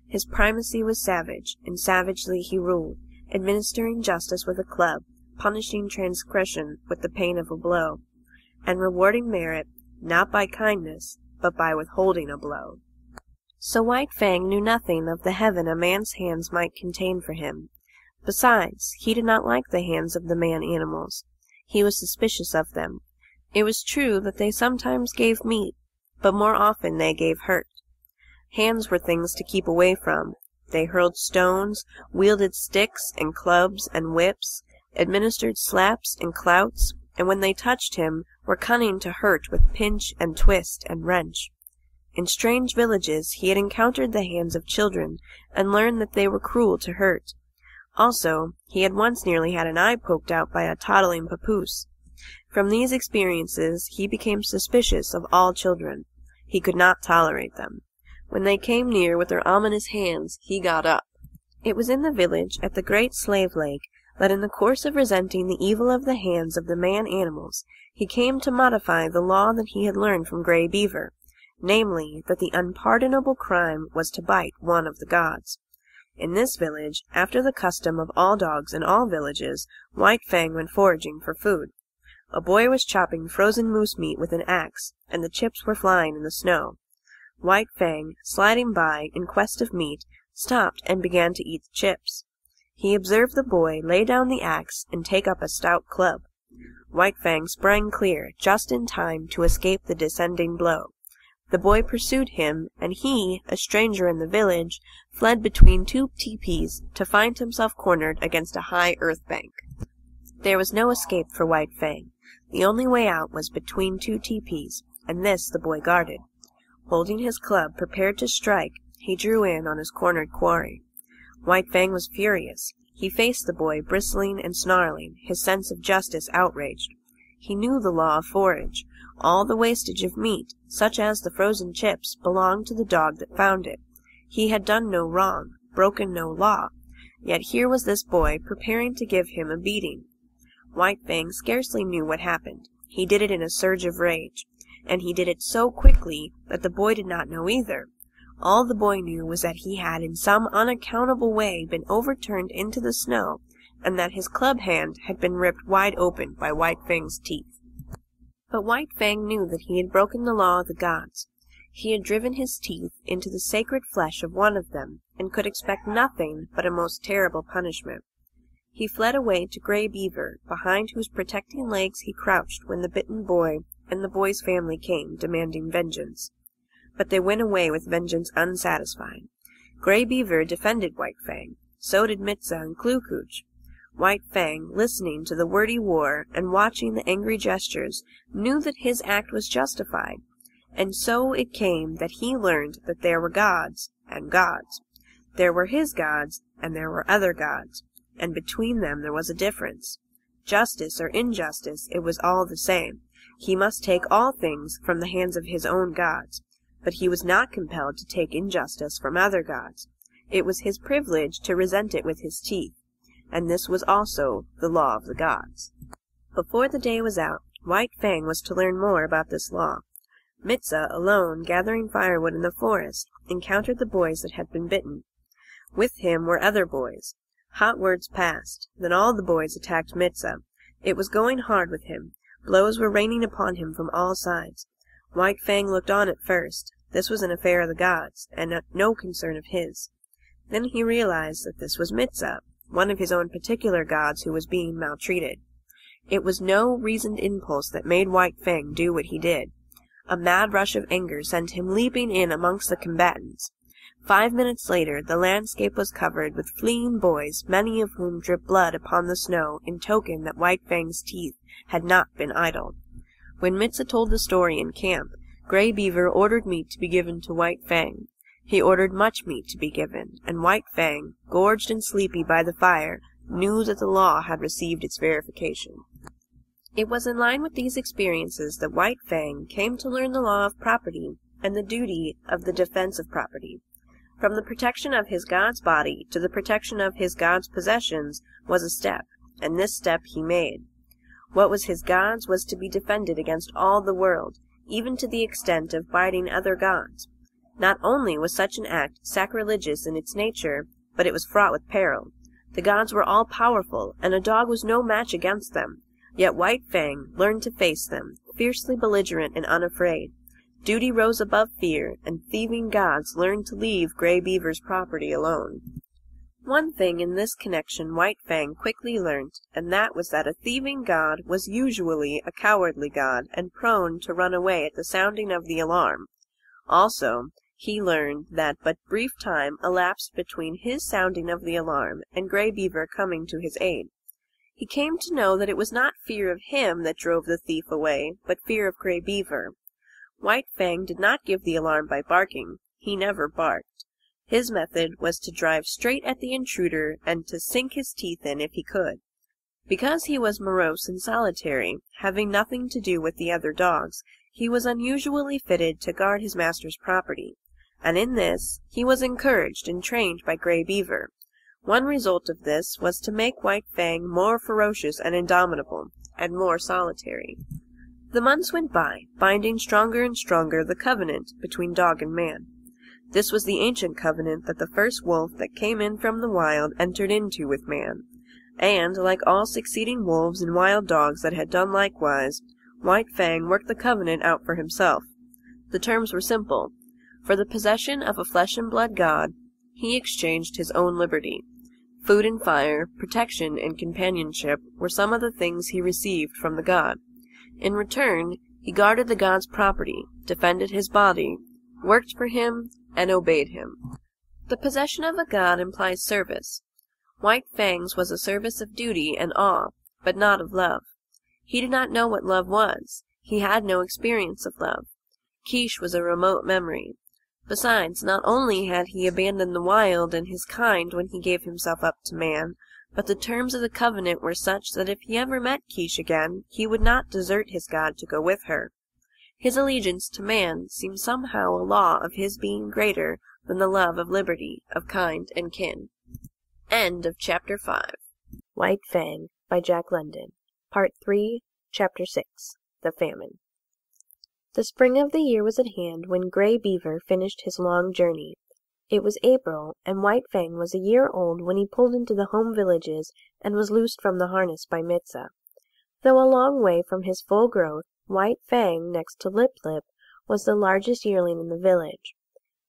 His primacy was savage, and savagely he ruled, administering justice with a club, punishing transgression with the pain of a blow, and rewarding merit not by kindness, but by withholding a blow. So White Fang knew nothing of the heaven a man's hands might contain for him. Besides, he did not like the hands of the man-animals. He was suspicious of them. It was true that they sometimes gave meat, but more often they gave hurt. Hands were things to keep away from. They hurled stones, wielded sticks and clubs and whips, administered slaps and clouts, and when they touched him, were cunning to hurt with pinch and twist and wrench. In strange villages he had encountered the hands of children, and learned that they were cruel to hurt. Also, he had once nearly had an eye poked out by a toddling papoose. From these experiences he became suspicious of all children. He could not tolerate them. When they came near with their ominous hands, he got up. It was in the village at the Great Slave Lake that in the course of resenting the evil of the hands of the man-animals, he came to modify the law that he had learned from Grey Beaver, namely, that the unpardonable crime was to bite one of the gods. In this village, after the custom of all dogs in all villages, White Fang went foraging for food. A boy was chopping frozen moose meat with an axe, and the chips were flying in the snow. White Fang, sliding by in quest of meat, stopped and began to eat the chips. He observed the boy lay down the axe and take up a stout club. White Fang sprang clear, just in time to escape the descending blow. The boy pursued him, and he, a stranger in the village, fled between two teepees to find himself cornered against a high earth bank. There was no escape for White Fang. The only way out was between two teepees, and this the boy guarded. Holding his club prepared to strike, he drew in on his cornered quarry. White Fang was furious. He faced the boy, bristling and snarling, his sense of justice outraged. He knew the law of forage. All the wastage of meat, such as the frozen chips, belonged to the dog that found it. He had done no wrong, broken no law, yet here was this boy preparing to give him a beating. White Fang scarcely knew what happened. He did it in a surge of rage, and he did it so quickly that the boy did not know either. All the boy knew was that he had in some unaccountable way been overturned into the snow, and that his club hand had been ripped wide open by White Fang's teeth. But White Fang knew that he had broken the law of the gods. He had driven his teeth into the sacred flesh of one of them, and could expect nothing but a most terrible punishment. He fled away to Grey Beaver, behind whose protecting legs he crouched when the bitten boy and the boy's family came, demanding vengeance. But they went away with vengeance unsatisfied. Grey Beaver defended White Fang. So did Mitza and Klukooch. White Fang, listening to the wordy war and watching the angry gestures, knew that his act was justified, and so it came that he learned that there were gods and gods. There were his gods, and there were other gods, and between them there was a difference. Justice or injustice, it was all the same. He must take all things from the hands of his own gods, but he was not compelled to take injustice from other gods. It was his privilege to resent it with his teeth, and this was also the law of the gods. Before the day was out, White Fang was to learn more about this law. Mitza, alone, gathering firewood in the forest, encountered the boys that had been bitten. With him were other boys. Hot words passed. Then all the boys attacked Mitza. It was going hard with him. Blows were raining upon him from all sides. White Fang looked on at first. This was an affair of the gods, and no concern of his. Then he realized that this was Mitza, one of his own particular gods who was being maltreated. It was no reasoned impulse that made White Fang do what he did. A mad rush of anger sent him leaping in amongst the combatants. 5 minutes later, the landscape was covered with fleeing boys, many of whom dripped blood upon the snow in token that White Fang's teeth had not been idle. When Mitza told the story in camp, Grey Beaver ordered meat to be given to White Fang. He ordered much meat to be given, and White Fang, gorged and sleepy by the fire, knew that the law had received its verification. It was in line with these experiences that White Fang came to learn the law of property and the duty of the defense of property. From the protection of his god's body to the protection of his god's possessions was a step, and this step he made. What was his god's was to be defended against all the world, even to the extent of biting other gods. Not only was such an act sacrilegious in its nature, but it was fraught with peril. The gods were all powerful, and a dog was no match against them. Yet White Fang learned to face them, fiercely belligerent and unafraid. Duty rose above fear, and thieving gods learned to leave Grey Beaver's property alone. One thing in this connection White Fang quickly learnt, and that was that a thieving god was usually a cowardly god, and prone to run away at the sounding of the alarm. Also, he learned that but brief time elapsed between his sounding of the alarm and Grey Beaver coming to his aid. He came to know that it was not fear of him that drove the thief away, but fear of Grey Beaver. White Fang did not give the alarm by barking. He never barked. His method was to drive straight at the intruder and to sink his teeth in if he could. Because he was morose and solitary, having nothing to do with the other dogs, he was unusually fitted to guard his master's property, and in this he was encouraged and trained by Grey Beaver. One result of this was to make White Fang more ferocious and indomitable, and more solitary. The months went by, binding stronger and stronger the covenant between dog and man. This was the ancient covenant that the first wolf that came in from the wild entered into with man. And, like all succeeding wolves and wild dogs that had done likewise, White Fang worked the covenant out for himself. The terms were simple. For the possession of a flesh-and-blood god, he exchanged his own liberty. Food and fire, protection and companionship were some of the things he received from the god. In return, he guarded the god's property, defended his body, worked for him, and obeyed him. The possession of a god implies service. White Fang's was a service of duty and awe, but not of love. He did not know what love was. He had no experience of love. Quiche was a remote memory. Besides, not only had he abandoned the wild and his kind when he gave himself up to man, but the terms of the covenant were such that if he ever met Quiche again, he would not desert his god to go with her. His allegiance to man seemed somehow a law of his being greater than the love of liberty, of kind and kin. End of Chapter 5. White Fang by Jack London. Part 3, Chapter 6. The Famine. The spring of the year was at hand when Grey Beaver finished his long journey. It was April, and White Fang was a year old when he pulled into the home villages and was loosed from the harness by Mitsa. Though a long way from his full growth, White Fang, next to Lip Lip, was the largest yearling in the village.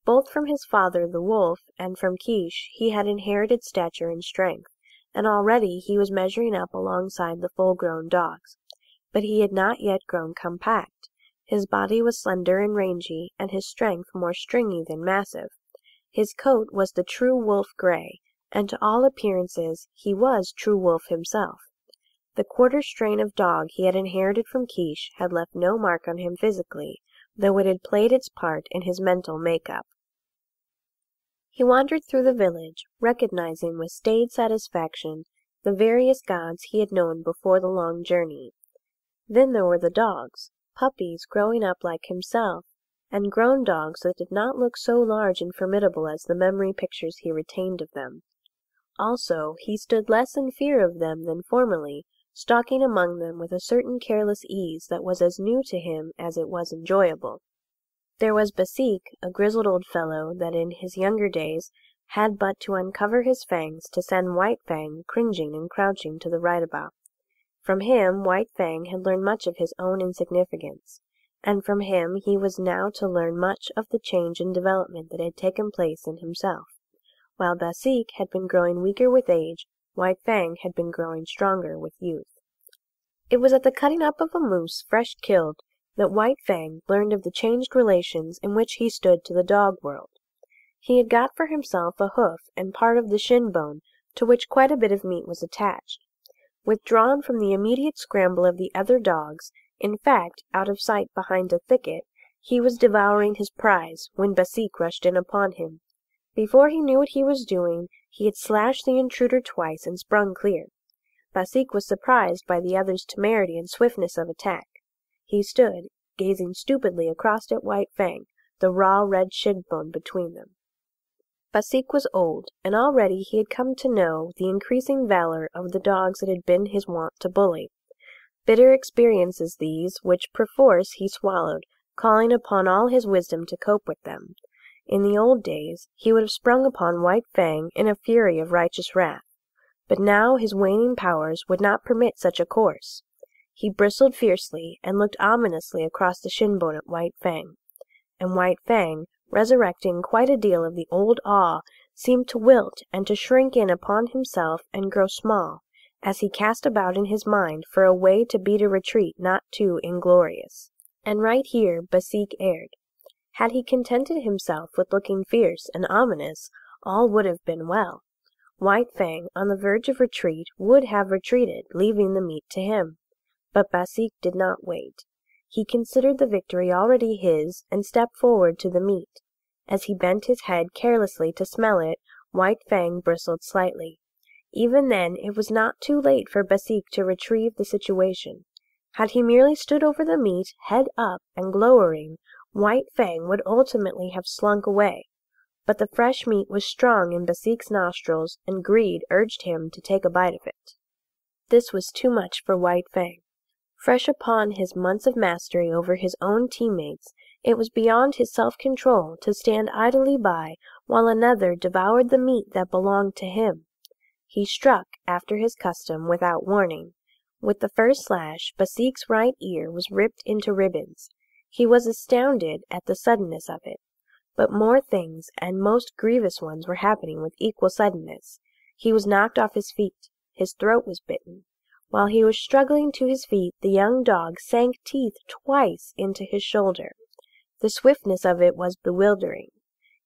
Both from his father the wolf and from Quiche he had inherited stature and strength, and already he was measuring up alongside the full-grown dogs. But he had not yet grown compact. His body was slender and rangy, and his strength more stringy than massive. His coat was the true wolf gray, and to all appearances he was true wolf himself. The quarter strain of dog he had inherited from Quiche had left no mark on him physically, though it had played its part in his mental make-up. He wandered through the village, recognizing with staid satisfaction the various gods he had known before the long journey. Then there were the dogs, puppies growing up like himself, and grown dogs that did not look so large and formidable as the memory pictures he retained of them. Also, he stood less in fear of them than formerly, stalking among them with a certain careless ease that was as new to him as it was enjoyable. There was Basik, a grizzled old fellow that in his younger days had but to uncover his fangs to send White Fang cringing and crouching to the right about. From him White Fang had learned much of his own insignificance, and from him he was now to learn much of the change and development that had taken place in himself. While Basik had been growing weaker with age, White Fang had been growing stronger with youth. It was at the cutting up of a moose fresh killed that White Fang learned of the changed relations in which he stood to the dog world. He had got for himself a hoof and part of the shin bone, to which quite a bit of meat was attached. Withdrawn from the immediate scramble of the other dogs, in fact, out of sight behind a thicket, he was devouring his prize when Basik rushed in upon him. Before he knew what he was doing, he had slashed the intruder twice and sprung clear. Basik was surprised by the other's temerity and swiftness of attack. He stood, gazing stupidly across at White Fang, the raw red shin bone between them. Basik was old, and already he had come to know the increasing valor of the dogs it had been his wont to bully. Bitter experiences these, which perforce he swallowed, calling upon all his wisdom to cope with them. In the old days he would have sprung upon White Fang in a fury of righteous wrath, but now his waning powers would not permit such a course. He bristled fiercely and looked ominously across the shinbone at White Fang, and White Fang, resurrecting quite a deal of the old awe, seemed to wilt and to shrink in upon himself and grow small, as he cast about in his mind for a way to beat a retreat not too inglorious. And right here Basik erred. Had he contented himself with looking fierce and ominous, all would have been well. White Fang, on the verge of retreat, would have retreated, leaving the meat to him. But Basik did not wait. He considered the victory already his, and stepped forward to the meat. As he bent his head carelessly to smell it, White Fang bristled slightly. Even then it was not too late for Basik to retrieve the situation. Had he merely stood over the meat, head up and glowering, White Fang would ultimately have slunk away. But the fresh meat was strong in Basik's nostrils, and greed urged him to take a bite of it. This was too much for White Fang. Fresh upon his months of mastery over his own teammates, it was beyond his self-control to stand idly by while another devoured the meat that belonged to him. He struck, after his custom, without warning. With the first slash, Basik's right ear was ripped into ribbons. He was astounded at the suddenness of it. But more things, and most grievous ones, were happening with equal suddenness. He was knocked off his feet. His throat was bitten. While he was struggling to his feet, the young dog sank teeth twice into his shoulder. The swiftness of it was bewildering.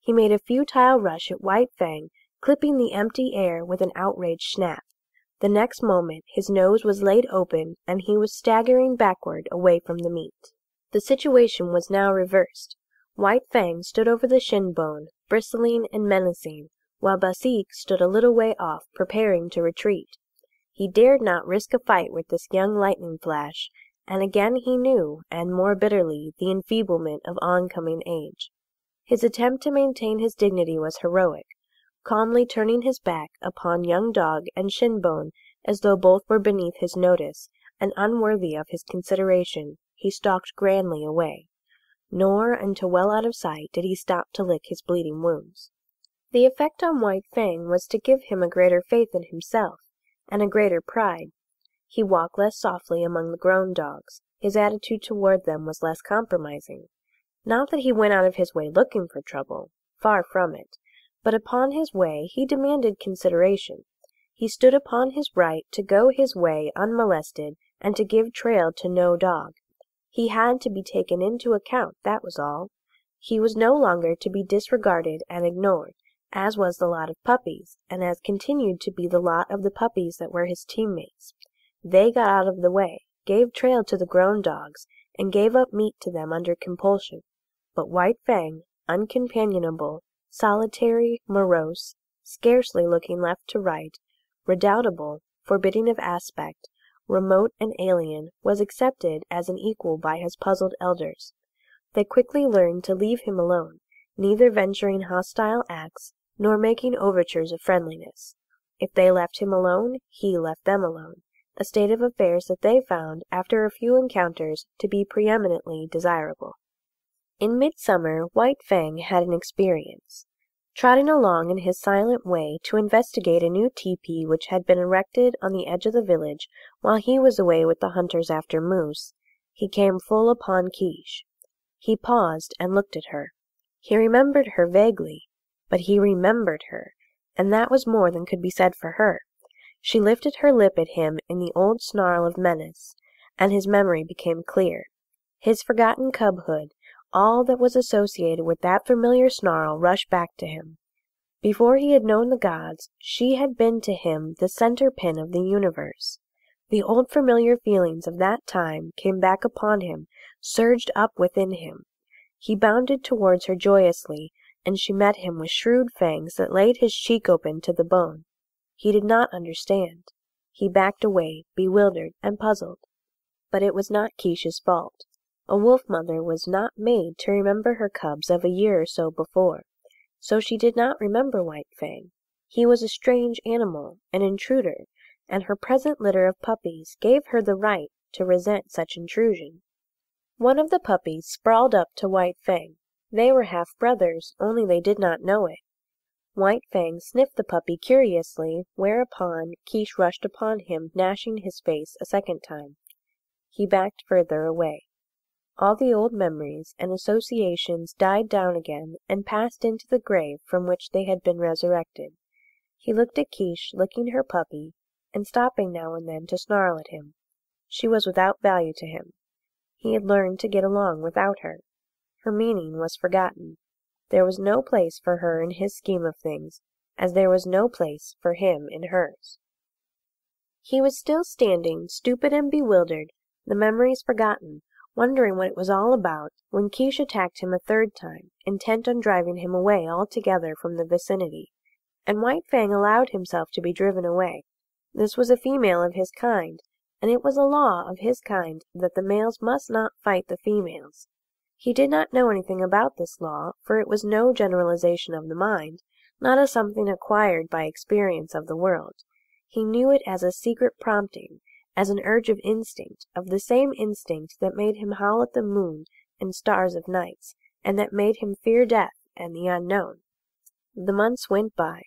He made a futile rush at White Fang, clipping the empty air with an outraged snap. The next moment his nose was laid open, and he was staggering backward away from the meat. The situation was now reversed. White Fang stood over the shin bone, bristling and menacing, while Basik stood a little way off, preparing to retreat. He dared not risk a fight with this young lightning flash, and again he knew, and more bitterly, the enfeeblement of oncoming age. His attempt to maintain his dignity was heroic. Calmly turning his back upon young dog and shinbone as though both were beneath his notice, and unworthy of his consideration, he stalked grandly away. Nor until well out of sight did he stop to lick his bleeding wounds. The effect on White Fang was to give him a greater faith in himself, and a greater pride. He walked less softly among the grown dogs. His attitude toward them was less compromising. Not that he went out of his way looking for trouble, far from it, but upon his way he demanded consideration. He stood upon his right to go his way unmolested, and to give trail to no dog. He had to be taken into account, that was all. He was no longer to be disregarded and ignored, as was the lot of puppies, and as continued to be the lot of the puppies that were his teammates. They got out of the way, gave trail to the grown dogs, and gave up meat to them under compulsion. But White Fang, uncompanionable, solitary, morose, scarcely looking left to right, redoubtable, forbidding of aspect, remote and alien, was accepted as an equal by his puzzled elders. They quickly learned to leave him alone, neither venturing hostile acts, nor making overtures of friendliness. If they left him alone, he left them alone, a state of affairs that they found, after a few encounters, to be preeminently desirable. In midsummer, White Fang had an experience. Trotting along in his silent way to investigate a new tepee which had been erected on the edge of the village while he was away with the hunters after moose, he came full upon Quiche. He paused and looked at her. He remembered her vaguely, but he remembered her, and that was more than could be said for her. She lifted her lip at him in the old snarl of menace, and his memory became clear. His forgotten cubhood, all that was associated with that familiar snarl, rushed back to him. Before he had known the gods, she had been to him the center-pin of the universe. The old familiar feelings of that time came back upon him, surged up within him. He bounded towards her joyously, and she met him with shrewd fangs that laid his cheek open to the bone. He did not understand. He backed away, bewildered and puzzled. But it was not Kiche's fault. A wolf-mother was not made to remember her cubs of a year or so before, so she did not remember White Fang. He was a strange animal, an intruder, and her present litter of puppies gave her the right to resent such intrusion. One of the puppies sprawled up to White Fang. They were half-brothers, only they did not know it. White Fang sniffed the puppy curiously, whereupon Quiche rushed upon him, gnashing his face a second time. He backed further away. All the old memories and associations died down again and passed into the grave from which they had been resurrected. He looked at Quiche licking her puppy, and stopping now and then to snarl at him. She was without value to him. He had learned to get along without her. Her meaning was forgotten. There was no place for her in his scheme of things, as there was no place for him in hers. He was still standing, stupid and bewildered, the memories forgotten, wondering what it was all about, when Quiche attacked him a third time, intent on driving him away altogether from the vicinity. And White Fang allowed himself to be driven away. This was a female of his kind, and it was a law of his kind that the males must not fight the females. He did not know anything about this law, for it was no generalization of the mind, not as something acquired by experience of the world. He knew it as a secret prompting, as an urge of instinct, of the same instinct that made him howl at the moon and stars of nights, and that made him fear death and the unknown. The months went by.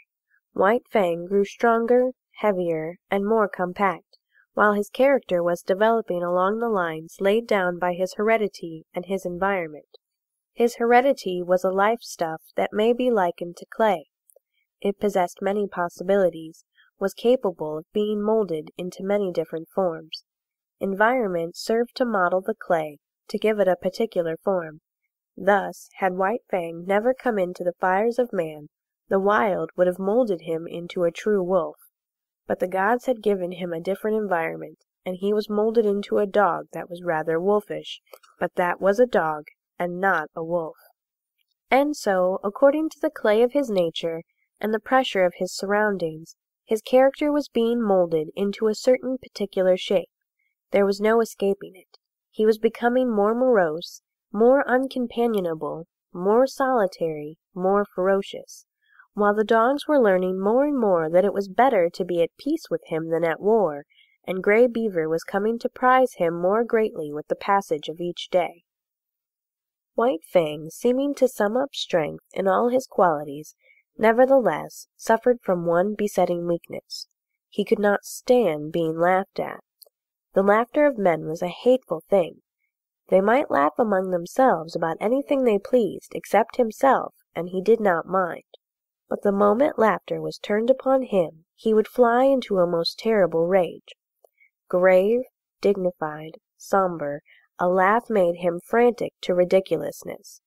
White Fang grew stronger, heavier, and more compact, while his character was developing along the lines laid down by his heredity and his environment. His heredity was a life stuff that may be likened to clay. It possessed many possibilities, was capable of being molded into many different forms. Environment served to model the clay, to give it a particular form. Thus, had White Fang never come into the fires of man, the wild would have molded him into a true wolf. But the gods had given him a different environment, and he was molded into a dog that was rather wolfish, but that was a dog and not a wolf. And so, according to the clay of his nature and the pressure of his surroundings, his character was being molded into a certain particular shape. There was no escaping it. He was becoming more morose, more uncompanionable, more solitary, more ferocious, while the dogs were learning more and more that it was better to be at peace with him than at war, and Grey Beaver was coming to prize him more greatly with the passage of each day. White Fang, seeming to sum up strength in all his qualities, nevertheless suffered from one besetting weakness. He could not stand being laughed at. The laughter of men was a hateful thing. They might laugh among themselves about anything they pleased except himself, and he did not mind. But the moment laughter was turned upon him, he would fly into a most terrible rage. Grave, dignified, sombre, a laugh made him frantic to ridiculousness.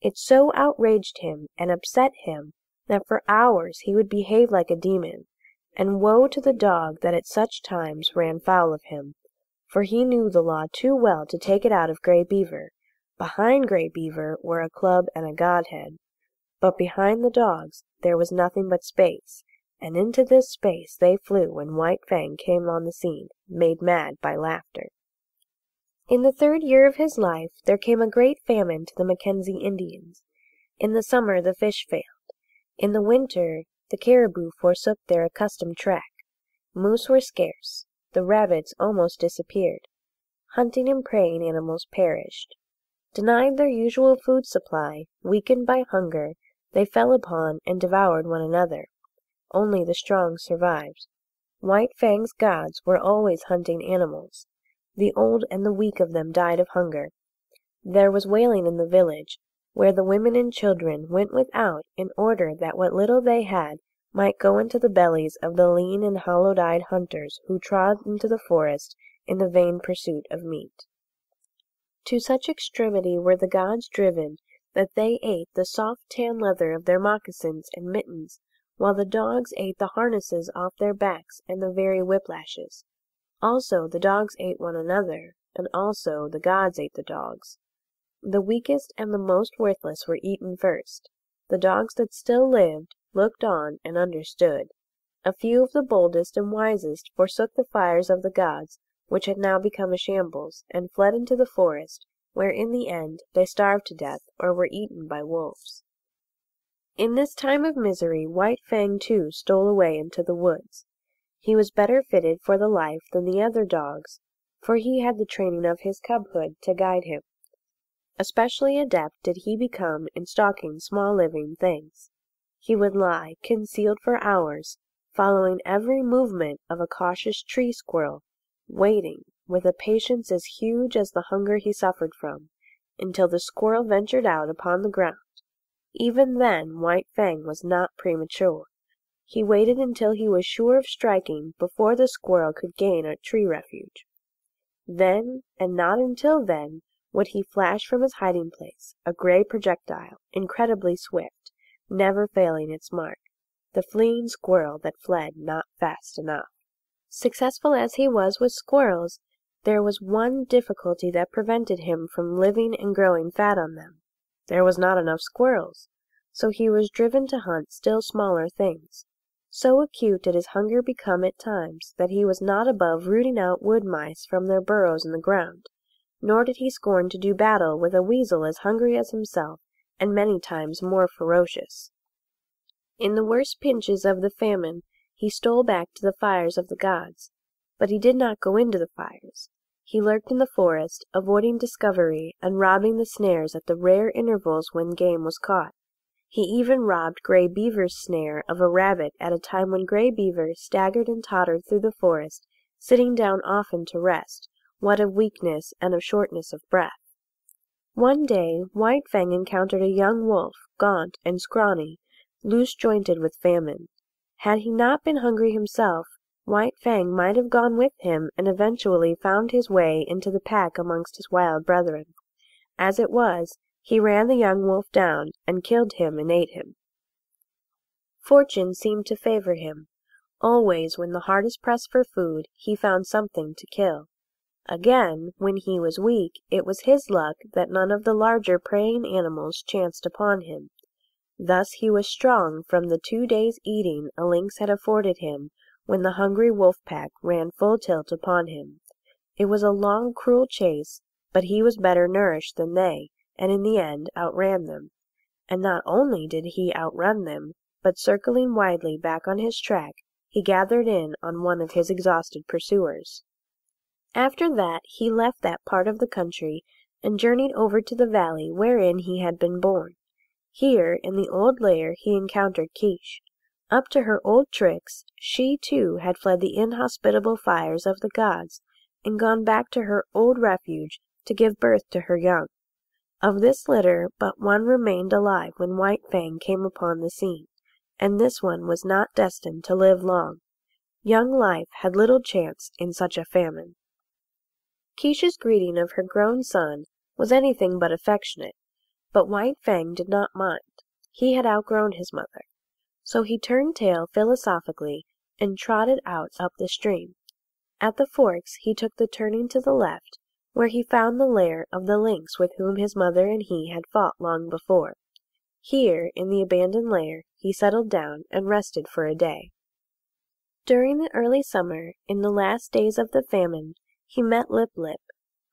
It so outraged him and upset him that for hours he would behave like a demon, and woe to the dog that at such times ran foul of him, for he knew the law too well to take it out of Grey Beaver. Behind Grey Beaver were a club and a godhead, but behind the dogs there was nothing but space, and into this space they flew when White Fang came on the scene, made mad by laughter. In the 3rd year of his life there came a great famine to the Mackenzie Indians. In the summer the fish failed. In the winter the caribou forsook their accustomed track. Moose were scarce. The rabbits almost disappeared. Hunting and preying animals perished. Denied their usual food supply, weakened by hunger, they fell upon and devoured one another. Only the strong survived. White Fang's gods were always hunting animals. The old and the weak of them died of hunger. There was wailing in the village, where the women and children went without in order that what little they had might go into the bellies of the lean and hollow-eyed hunters who trod into the forest in the vain pursuit of meat. To such extremity were the gods driven that they ate the soft tan leather of their moccasins and mittens, while the dogs ate the harnesses off their backs and the very whiplashes. Also the dogs ate one another, and also the gods ate the dogs. The weakest and the most worthless were eaten first. The dogs that still lived looked on and understood. A few of the boldest and wisest forsook the fires of the gods, which had now become a shambles, and fled into the forest, where in the end they starved to death or were eaten by wolves. In this time of misery White Fang too stole away into the woods. He was better fitted for the life than the other dogs, for he had the training of his cubhood to guide him. Especially adept did he become in stalking small living things. He would lie concealed for hours, following every movement of a cautious tree squirrel, waiting, with a patience as huge as the hunger he suffered from, until the squirrel ventured out upon the ground. Even then White Fang was not premature. He waited until he was sure of striking before the squirrel could gain a tree refuge. Then, and not until then, would he flash from his hiding place, a gray projectile, incredibly swift, never failing its mark, the fleeing squirrel that fled not fast enough. Successful as he was with squirrels, there was one difficulty that prevented him from living and growing fat on them. There was not enough squirrels, so he was driven to hunt still smaller things. So acute did his hunger become at times that he was not above rooting out wood mice from their burrows in the ground, nor did he scorn to do battle with a weasel as hungry as himself and many times more ferocious. In the worst pinches of the famine he stole back to the fires of the gods, but he did not go into the fires. He lurked in the forest, avoiding discovery and robbing the snares at the rare intervals when game was caught. He even robbed Grey Beaver's snare of a rabbit at a time when Grey Beaver staggered and tottered through the forest, sitting down often to rest, what of weakness and of shortness of breath. One day White Fang encountered a young wolf, gaunt and scrawny, loose-jointed with famine. Had he not been hungry himself, White Fang might have gone with him and eventually found his way into the pack amongst his wild brethren. As it was, he ran the young wolf down and killed him and ate him. Fortune seemed to favor him. Always when the hardest pressed for food, he found something to kill. Again, when he was weak, it was his luck that none of the larger preying animals chanced upon him. Thus he was strong from the 2 days' eating a lynx had afforded him when the hungry wolf pack ran full tilt upon him. It was a long, cruel chase, but he was better nourished than they, and in the end outran them. And not only did he outrun them, but circling widely back on his track, he gathered in on one of his exhausted pursuers. After that he left that part of the country and journeyed over to the valley wherein he had been born. Here, in the old lair, he encountered Quiche. Up to her old tricks, she too had fled the inhospitable fires of the gods, and gone back to her old refuge to give birth to her young. Of this litter but one remained alive when White Fang came upon the scene, and this one was not destined to live long. Young life had little chance in such a famine. Quiche's greeting of her grown son was anything but affectionate, but White Fang did not mind. He had outgrown his mother. So he turned tail philosophically and trotted out up the stream. At the forks he took the turning to the left, where he found the lair of the lynx with whom his mother and he had fought long before. Here, in the abandoned lair, he settled down and rested for a day. During the early summer, in the last days of the famine, he met Lip Lip,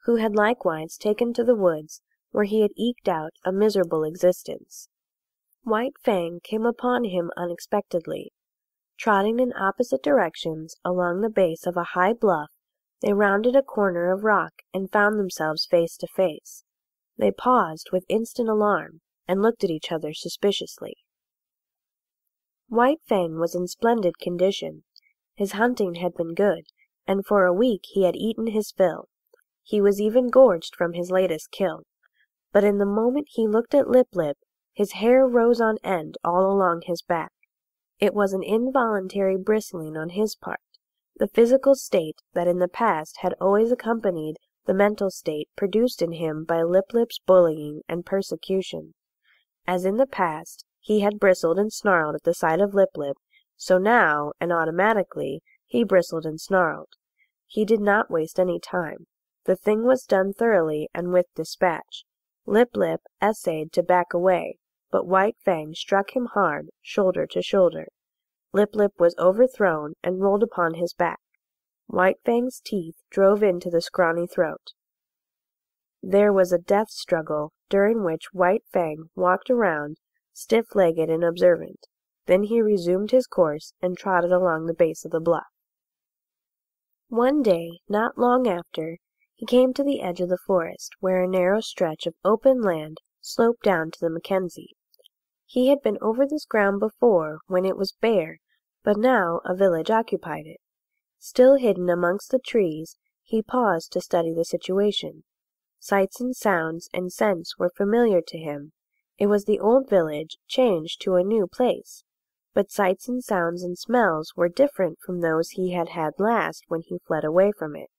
who had likewise taken to the woods, where he had eked out a miserable existence. White Fang came upon him unexpectedly. Trotting in opposite directions along the base of a high bluff, they rounded a corner of rock and found themselves face to face. They paused with instant alarm and looked at each other suspiciously. White Fang was in splendid condition. His hunting had been good, and for a week he had eaten his fill. He was even gorged from his latest kill. But in the moment he looked at Lip Lip, his hair rose on end all along his back. It was an involuntary bristling on his part, the physical state that in the past had always accompanied the mental state produced in him by Lip Lip's bullying and persecution. As in the past, he had bristled and snarled at the sight of Lip Lip, so now, and automatically, he bristled and snarled. He did not waste any time. The thing was done thoroughly and with dispatch. Lip Lip essayed to back away, but White Fang struck him hard, shoulder to shoulder. Lip Lip was overthrown and rolled upon his back. White Fang's teeth drove into the scrawny throat. There was a death struggle, during which White Fang walked around, stiff-legged and observant. Then he resumed his course and trotted along the base of the bluff. One day, not long after, he came to the edge of the forest, where a narrow stretch of open land sloped down to the Mackenzie. He had been over this ground before, when it was bare, but now a village occupied it. Still hidden amongst the trees, he paused to study the situation. Sights and sounds and scents were familiar to him. It was the old village, changed to a new place. But sights and sounds and smells were different from those he had had last when he fled away from it.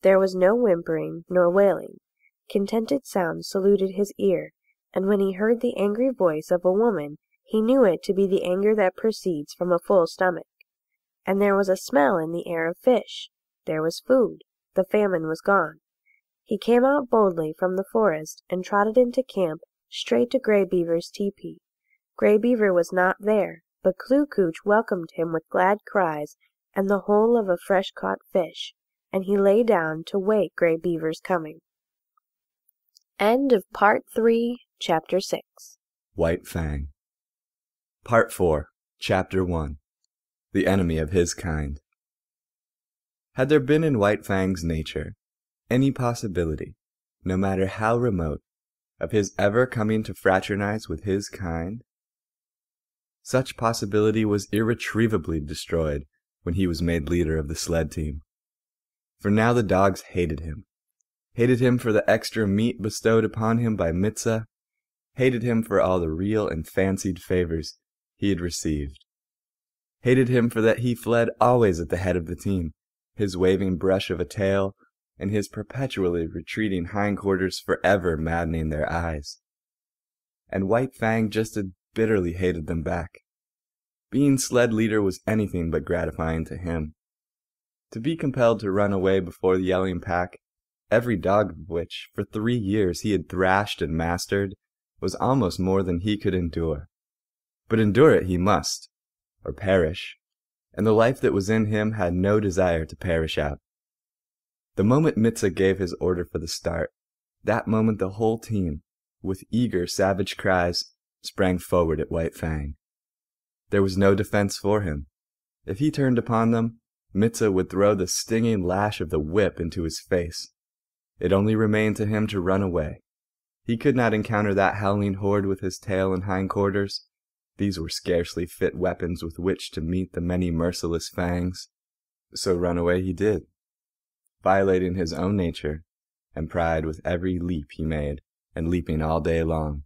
There was no whimpering nor wailing. Contented sounds saluted his ear, and when he heard the angry voice of a woman, he knew it to be the anger that proceeds from a full stomach. And there was a smell in the air of fish. There was food. The famine was gone. He came out boldly from the forest and trotted into camp straight to Grey Beaver's tepee. Grey Beaver was not there, but Kloo-Kooch welcomed him with glad cries and the whole of a fresh-caught fish, and he lay down to wait Grey Beaver's coming. End of Part 3, Chapter 6. White Fang. Part 4, Chapter 1. The Enemy of His Kind. Had there been in White Fang's nature any possibility, no matter how remote, of his ever coming to fraternize with his kind, such possibility was irretrievably destroyed when he was made leader of the sled team. For now the dogs hated him for the extra meat bestowed upon him by Mitza, hated him for all the real and fancied favors he had received, hated him for that he fled always at the head of the team, his waving brush of a tail and his perpetually retreating hindquarters forever maddening their eyes. And White Fang just as bitterly hated them back. Being sled leader was anything but gratifying to him. To be compelled to run away before the yelling pack, every dog of which for 3 years he had thrashed and mastered, was almost more than he could endure. But endure it he must, or perish, and the life that was in him had no desire to perish out. The moment Mitza gave his order for the start, that moment the whole team, with eager, savage cries, sprang forward at White Fang. There was no defense for him. If he turned upon them, Mitza would throw the stinging lash of the whip into his face. It only remained to him to run away. He could not encounter that howling horde with his tail and hindquarters. These were scarcely fit weapons with which to meet the many merciless fangs. So run away he did, violating his own nature and pride with every leap he made, and leaping all day long.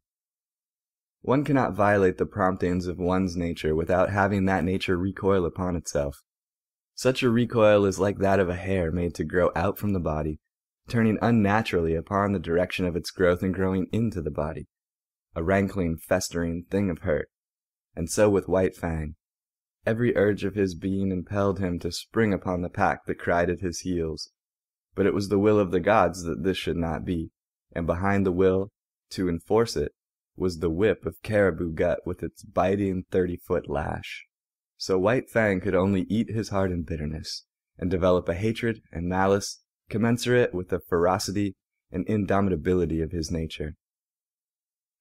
One cannot violate the promptings of one's nature without having that nature recoil upon itself. Such a recoil is like that of a hair made to grow out from the body, turning unnaturally upon the direction of its growth and growing into the body, a rankling, festering thing of hurt. And so with White Fang. Every urge of his being impelled him to spring upon the pack that cried at his heels. But it was the will of the gods that this should not be, and behind the will, to enforce it, was the whip of caribou gut with its biting 30-foot lash. So White Fang could only eat his heart in bitterness, and develop a hatred and malice commensurate with the ferocity and indomitability of his nature.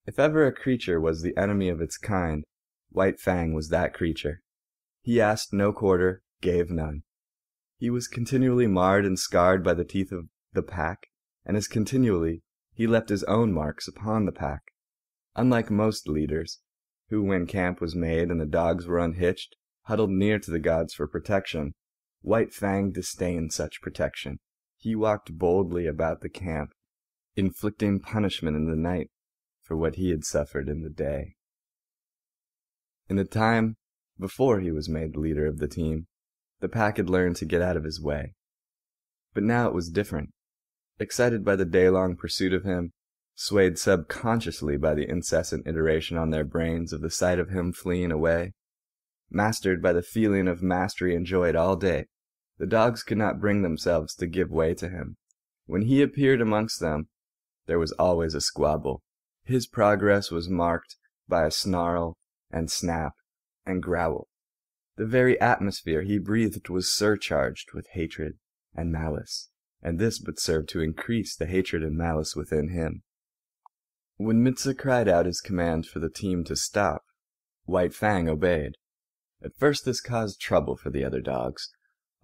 If ever a creature was the enemy of its kind, White Fang was that creature. He asked no quarter, gave none. He was continually marred and scarred by the teeth of the pack, and as continually he left his own marks upon the pack. Unlike most leaders, who, when camp was made and the dogs were unhitched, huddled near to the gods for protection, White Fang disdained such protection. He walked boldly about the camp, inflicting punishment in the night for what he had suffered in the day. In the time before he was made the leader of the team, the pack had learned to get out of his way. But now it was different. Excited by the day-long pursuit of him, swayed subconsciously by the incessant iteration on their brains of the sight of him fleeing away, mastered by the feeling of mastery enjoyed all day, the dogs could not bring themselves to give way to him. When he appeared amongst them, there was always a squabble. His progress was marked by a snarl and snap and growl. The very atmosphere he breathed was surcharged with hatred and malice, and this but served to increase the hatred and malice within him. When Mitsa cried out his command for the team to stop, White Fang obeyed. At first this caused trouble for the other dogs.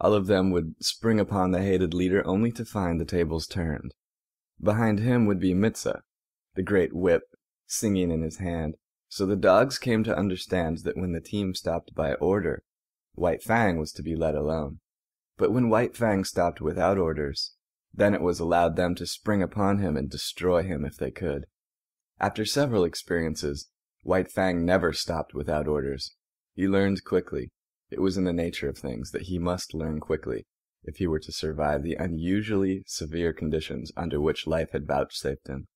All of them would spring upon the hated leader only to find the tables turned. Behind him would be Mitsa, the great whip, singing in his hand, so the dogs came to understand that when the team stopped by order, White Fang was to be let alone. But when White Fang stopped without orders, then it was allowed them to spring upon him and destroy him if they could. After several experiences, White Fang never stopped without orders. He learned quickly. It was in the nature of things that he must learn quickly if he were to survive the unusually severe conditions under which life had vouchsafed him.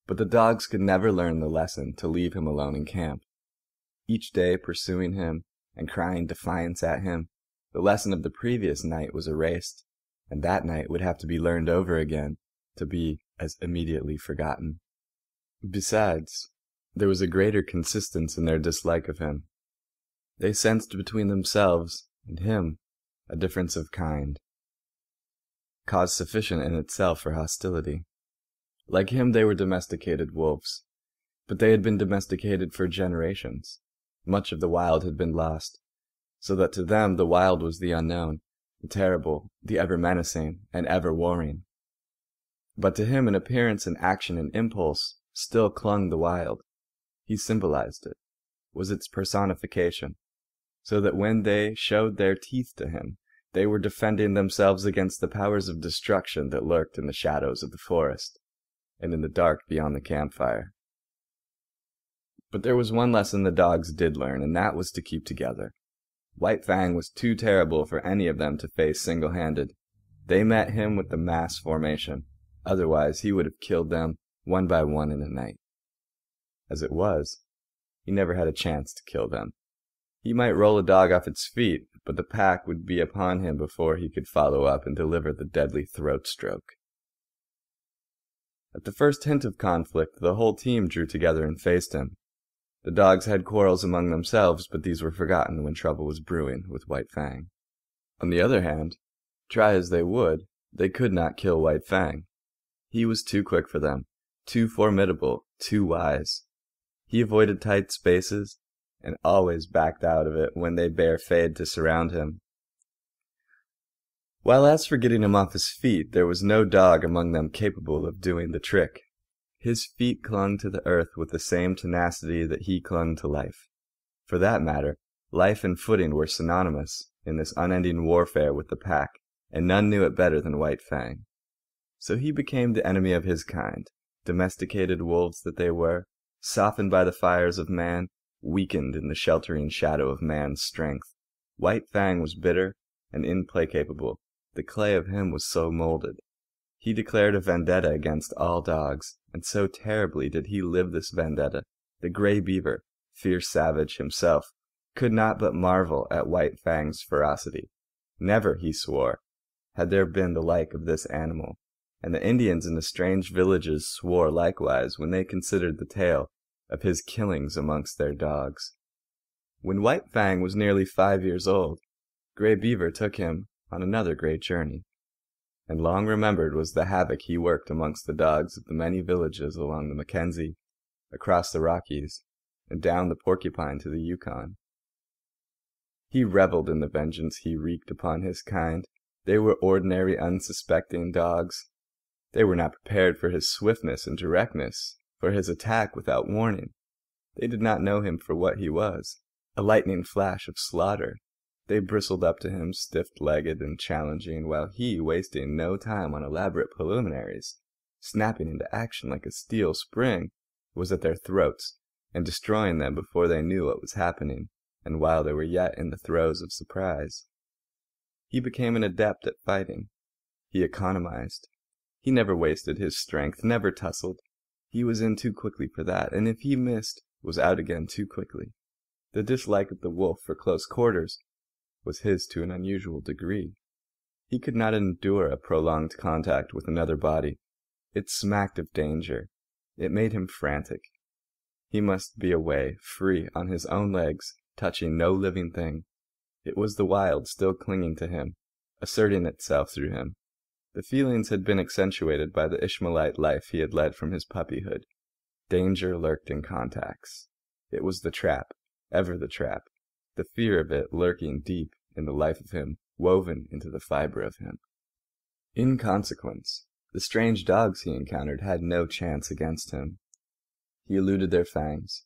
But the dogs could never learn the lesson to leave him alone in camp. Each day pursuing him and crying defiance at him, the lesson of the previous night was erased, and that night would have to be learned over again to be as immediately forgotten. Besides, there was a greater consistence in their dislike of him. They sensed between themselves and him a difference of kind, cause sufficient in itself for hostility. Like him, they were domesticated wolves, but they had been domesticated for generations. Much of the wild had been lost, so that to them the wild was the unknown, the terrible, the ever-menacing, and ever-warring. But to him, in appearance and action and impulse, still clung the wild. He symbolized it, was its personification, so that when they showed their teeth to him, they were defending themselves against the powers of destruction that lurked in the shadows of the forest and in the dark beyond the campfire. But there was one lesson the dogs did learn, and that was to keep together. White Fang was too terrible for any of them to face single-handed. They met him with the mass formation. Otherwise, he would have killed them one by one in a night. As it was, he never had a chance to kill them. He might roll a dog off its feet, but the pack would be upon him before he could follow up and deliver the deadly throat stroke. At the first hint of conflict, the whole team drew together and faced him. The dogs had quarrels among themselves, but these were forgotten when trouble was brewing with White Fang. On the other hand, try as they would, they could not kill White Fang. He was too quick for them, too formidable, too wise. He avoided tight spaces, and always backed out of it when they barefaced to surround him. While as for getting him off his feet, there was no dog among them capable of doing the trick. His feet clung to the earth with the same tenacity that he clung to life. For that matter, life and footing were synonymous in this unending warfare with the pack, and none knew it better than White Fang. So he became the enemy of his kind, domesticated wolves that they were, softened by the fires of man, weakened in the sheltering shadow of man's strength. White Fang was bitter and implacable. The clay of him was so molded. He declared a vendetta against all dogs, and so terribly did he live this vendetta, the gray beaver, fierce savage himself, could not but marvel at White Fang's ferocity. Never, he swore, had there been the like of this animal, and the Indians in the strange villages swore likewise when they considered the tale of his killings amongst their dogs. When White Fang was nearly 5 years old, Gray Beaver took him on another great journey, and long remembered was the havoc he worked amongst the dogs of the many villages along the Mackenzie, across the Rockies, and down the Porcupine to the Yukon. He reveled in the vengeance he wreaked upon his kind. They were ordinary, unsuspecting dogs. They were not prepared for his swiftness and directness, for his attack without warning. They did not know him for what he was, a lightning flash of slaughter. They bristled up to him stiff-legged and challenging, while he, wasting no time on elaborate preliminaries, snapping into action like a steel spring, was at their throats, and destroying them before they knew what was happening, and while they were yet in the throes of surprise. He became an adept at fighting. He economized. He never wasted his strength, never tussled. He was in too quickly for that, and if he missed, was out again too quickly. The dislike of the wolf for close quarters was his to an unusual degree. He could not endure a prolonged contact with another body. It smacked of danger. It made him frantic. He must be away, free, on his own legs, touching no living thing, It was the wild still clinging to him, asserting itself through him. The feelings had been accentuated by the Ishmaelite life he had led from his puppyhood. Danger lurked in contacts. It was the trap, ever the trap, the fear of it lurking deep in the life of him, woven into the fiber of him. In consequence, the strange dogs he encountered had no chance against him. He eluded their fangs.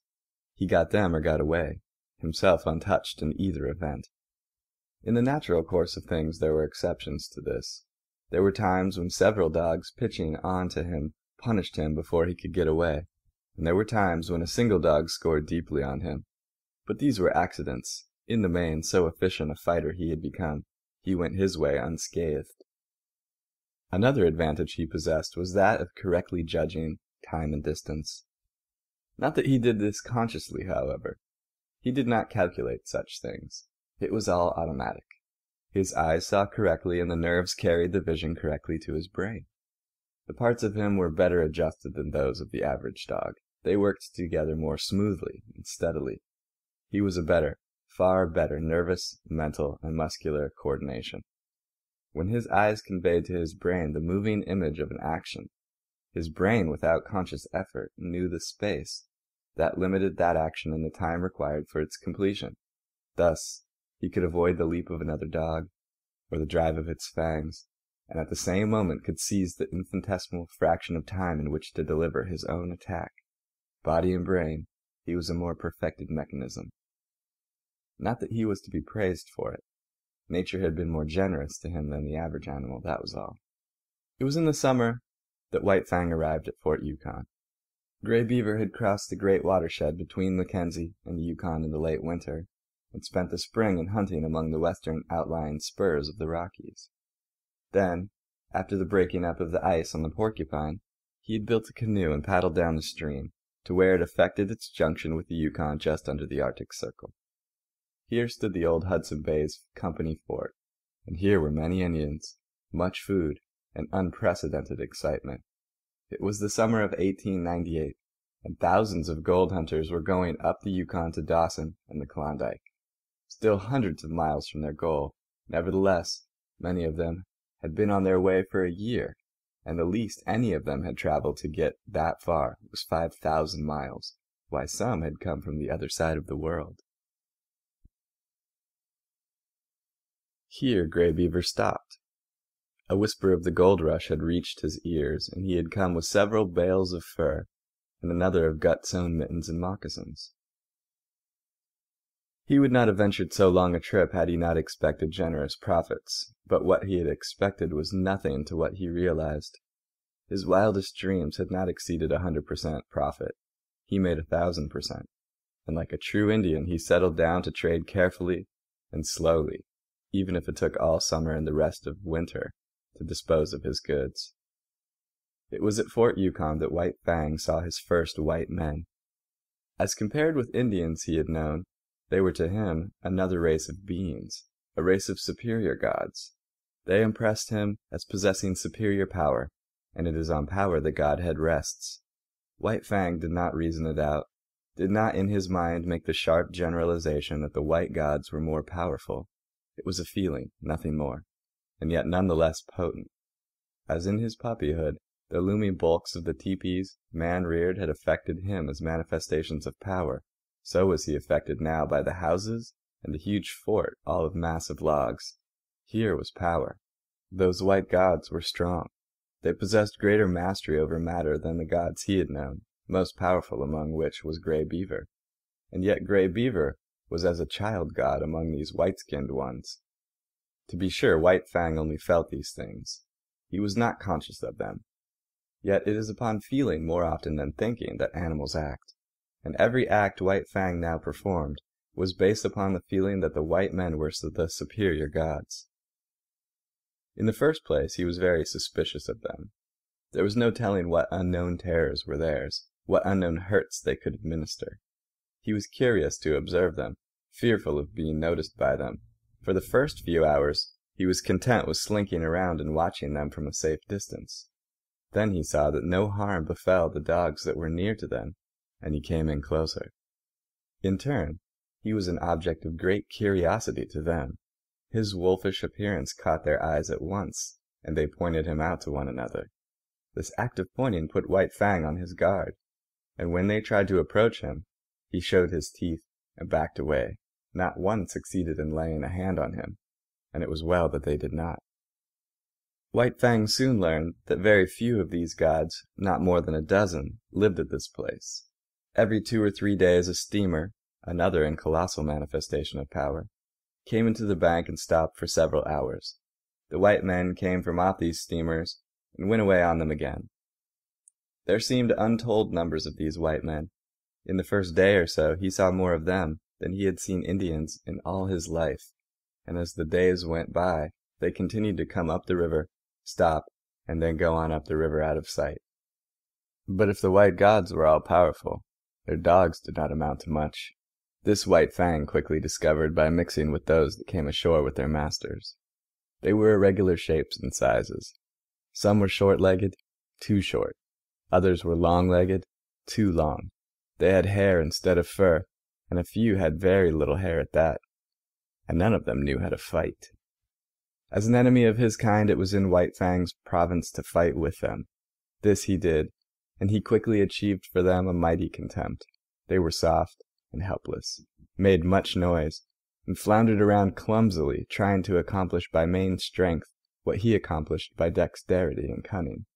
He got them or got away, himself untouched in either event. In the natural course of things there were exceptions to this. There were times when several dogs pitching on to him punished him before he could get away, and there were times when a single dog scored deeply on him. But these were accidents. In the main, so efficient a fighter he had become, he went his way unscathed. Another advantage he possessed was that of correctly judging time and distance. Not that he did this consciously, however. He did not calculate such things. It was all automatic. His eyes saw correctly, and the nerves carried the vision correctly to his brain. The parts of him were better adjusted than those of the average dog. They worked together more smoothly and steadily. He was a better, far better nervous, mental, and muscular coordination. When his eyes conveyed to his brain the moving image of an action, his brain, without conscious effort, knew the space that limited that action and the time required for its completion. Thus, he could avoid the leap of another dog, or the drive of its fangs, and at the same moment could seize the infinitesimal fraction of time in which to deliver his own attack. Body and brain, he was a more perfected mechanism. Not that he was to be praised for it. Nature had been more generous to him than the average animal, that was all. It was in the summer that White Fang arrived at Fort Yukon. Gray Beaver had crossed the great watershed between Mackenzie and the Yukon in the late winter, and spent the spring in hunting among the western outlying spurs of the Rockies. Then, after the breaking up of the ice on the Porcupine, he had built a canoe and paddled down the stream to where it effected its junction with the Yukon just under the Arctic Circle. Here stood the old Hudson Bay's company fort, and here were many Indians, much food, and unprecedented excitement. It was the summer of 1898, and thousands of gold hunters were going up the Yukon to Dawson and the Klondike. Still hundreds of miles from their goal, nevertheless, many of them had been on their way for a year, and the least any of them had traveled to get that far was 5,000 miles, while some had come from the other side of the world. Here Gray Beaver stopped. A whisper of the gold rush had reached his ears, and he had come with several bales of fur, and another of gut-sewn mittens and moccasins. He would not have ventured so long a trip had he not expected generous profits, but what he had expected was nothing to what he realized. His wildest dreams had not exceeded 100% profit. He made 1,000%, and like a true Indian he settled down to trade carefully and slowly, even if it took all summer and the rest of winter to dispose of his goods. It was at Fort Yukon that White Fang saw his first white men. As compared with Indians he had known, they were to him another race of beings, a race of superior gods. They impressed him as possessing superior power, and it is on power the Godhead rests. White Fang did not reason it out, did not in his mind make the sharp generalization that the white gods were more powerful. It was a feeling, nothing more, and yet none the less potent. As in his puppyhood, the looming bulks of the teepees man-reared had affected him as manifestations of power, so was he affected now by the houses and the huge fort, all of massive logs. Here was power. Those white gods were strong. They possessed greater mastery over matter than the gods he had known, most powerful among which was Gray Beaver. And yet Gray Beaver was as a child god among these white-skinned ones. To be sure, White Fang only felt these things. He was not conscious of them. Yet it is upon feeling more often than thinking that animals act, and every act White Fang now performed was based upon the feeling that the white men were the superior gods. In the first place, he was very suspicious of them. There was no telling what unknown terrors were theirs, what unknown hurts they could administer. He was curious to observe them, fearful of being noticed by them. For the first few hours, he was content with slinking around and watching them from a safe distance. Then he saw that no harm befell the dogs that were near to them, and he came in closer. In turn, He was an object of great curiosity to them. His wolfish appearance caught their eyes at once, and they pointed him out to one another. This act of pointing put White Fang on his guard, and when they tried to approach him, he showed his teeth and backed away. Not one succeeded in laying a hand on him, and it was well that they did not. White Fang soon learned that very few of these gods, not more than a dozen, lived at this place. Every 2 or 3 days a steamer, another and colossal manifestation of power, came into the bank and stopped for several hours. The white men came from off these steamers and went away on them again. There seemed untold numbers of these white men. In the first day or so he saw more of them than he had seen Indians in all his life, and as the days went by, they continued to come up the river, stop, and then go on up the river out of sight. But if the white gods were all powerful, their dogs did not amount to much. This White Fang quickly discovered by mixing with those that came ashore with their masters. They were irregular shapes and sizes. Some were short-legged, too short. Others were long-legged, too long. They had hair instead of fur, and a few had very little hair at that. And none of them knew how to fight. As an enemy of his kind, it was in White Fang's province to fight with them. This he did, and he quickly achieved for them a mighty contempt. They were soft and helpless, made much noise, and floundered around clumsily, trying to accomplish by main strength what he accomplished by dexterity and cunning.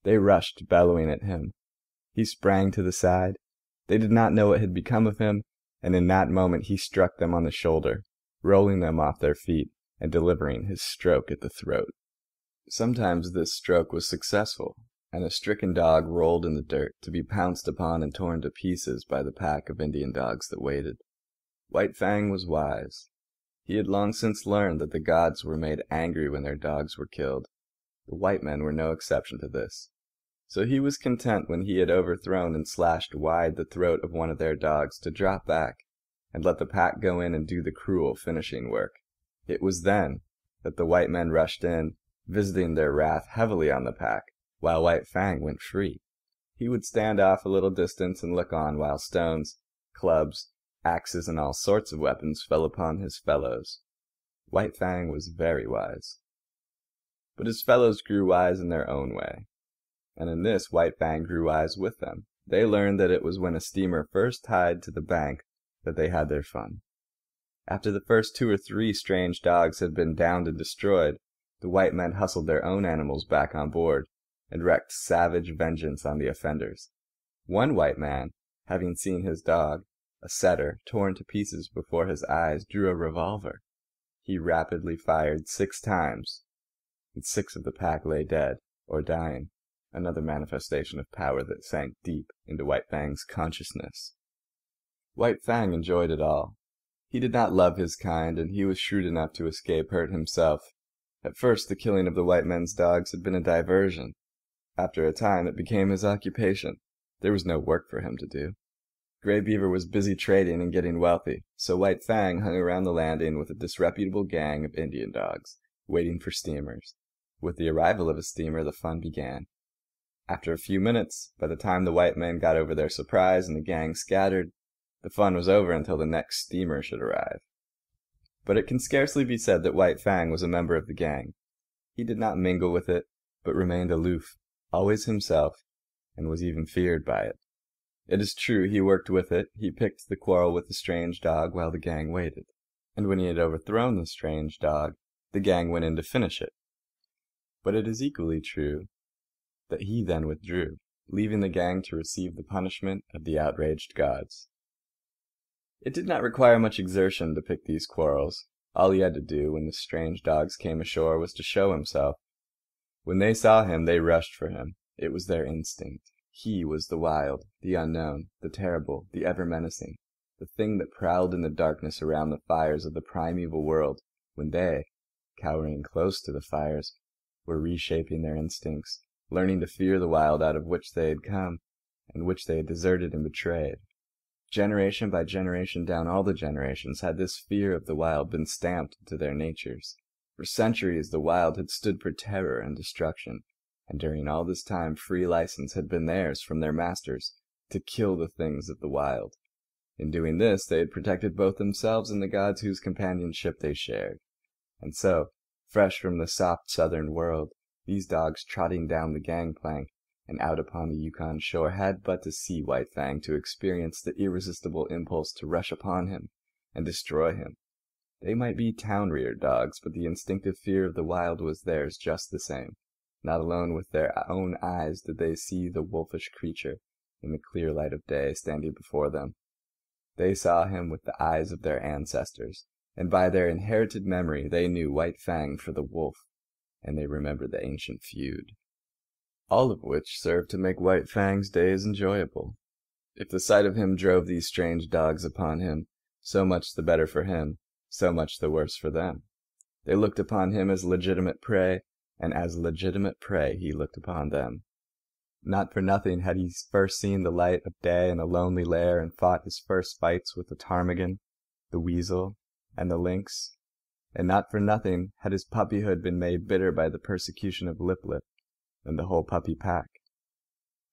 They rushed, bellowing at him. He sprang to the side. They did not know what had become of him, and in that moment he struck them on the shoulder, rolling them off their feet and delivering his stroke at the throat. Sometimes this stroke was successful, and a stricken dog rolled in the dirt to be pounced upon and torn to pieces by the pack of Indian dogs that waited. White Fang was wise. He had long since learned that the gods were made angry when their dogs were killed. The white men were no exception to this. So he was content when he had overthrown and slashed wide the throat of one of their dogs to drop back and let the pack go in and do the cruel finishing work. It was then that the white men rushed in, visiting their wrath heavily on the pack, while White Fang went free. He would stand off a little distance and look on while stones, clubs, axes, and all sorts of weapons fell upon his fellows. White Fang was very wise. But his fellows grew wise in their own way, and in this White Fang grew wise with them. They learned that it was when a steamer first tied to the bank that they had their fun. After the first 2 or 3 strange dogs had been downed and destroyed, the white men hustled their own animals back on board, and wreaked savage vengeance on the offenders. One white man, having seen his dog, a setter, torn to pieces before his eyes, drew a revolver. He rapidly fired 6 times, and 6 of the pack lay dead or dying, another manifestation of power that sank deep into White Fang's consciousness. White Fang enjoyed it all. He did not love his kind, and he was shrewd enough to escape hurt himself. At first the killing of the white men's dogs had been a diversion. After a time it became his occupation. There was no work for him to do. Grey Beaver was busy trading and getting wealthy, so White Fang hung around the landing with a disreputable gang of Indian dogs, waiting for steamers. With the arrival of a steamer, the fun began. After a few minutes, by the time the white men got over their surprise and the gang scattered, the fun was over until the next steamer should arrive. But it can scarcely be said that White Fang was a member of the gang. He did not mingle with it, but remained aloof, always himself, and was even feared by it. It is true he worked with it. He picked the quarrel with the strange dog while the gang waited, and when he had overthrown the strange dog, the gang went in to finish it. But it is equally true that he then withdrew, leaving the gang to receive the punishment of the outraged gods. It did not require much exertion to pick these quarrels. All he had to do when the strange dogs came ashore was to show himself. When they saw him, they rushed for him. It was their instinct. He was the wild, the unknown, the terrible, the ever-menacing, the thing that prowled in the darkness around the fires of the primeval world, when they, cowering close to the fires, were reshaping their instincts, learning to fear the wild out of which they had come, and which they had deserted and betrayed. Generation by generation down all the generations had this fear of the wild been stamped into their natures. For centuries the wild had stood for terror and destruction, and during all this time free license had been theirs from their masters to kill the things of the wild. In doing this, they had protected both themselves and the gods whose companionship they shared. And so, fresh from the soft southern world, these dogs trotting down the gangplank and out upon the Yukon shore had but to see White Fang to experience the irresistible impulse to rush upon him and destroy him. They might be town-reared dogs, but the instinctive fear of the wild was theirs just the same. Not alone with their own eyes did they see the wolfish creature in the clear light of day standing before them. They saw him with the eyes of their ancestors, and by their inherited memory they knew White Fang for the wolf, and they remembered the ancient feud. All of which served to make White Fang's days enjoyable. If the sight of him drove these strange dogs upon him, so much the better for him, so much the worse for them. They looked upon him as legitimate prey, and as legitimate prey he looked upon them. Not for nothing had he first seen the light of day in a lonely lair and fought his first fights with the ptarmigan, the weasel, and the lynx, and not for nothing had his puppyhood been made bitter by the persecution of Lip Lip and the whole puppy pack.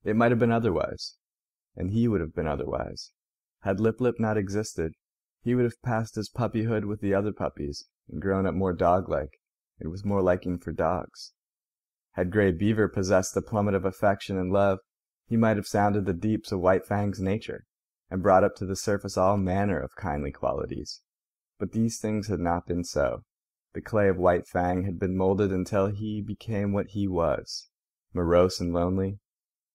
It might have been otherwise, and he would have been otherwise. Had Lip Lip not existed, he would have passed his puppyhood with the other puppies and grown up more dog-like and with more liking for dogs. Had Grey Beaver possessed the plummet of affection and love, he might have sounded the deeps of White Fang's nature and brought up to the surface all manner of kindly qualities. But these things had not been so. The clay of White Fang had been molded until he became what he was, morose and lonely,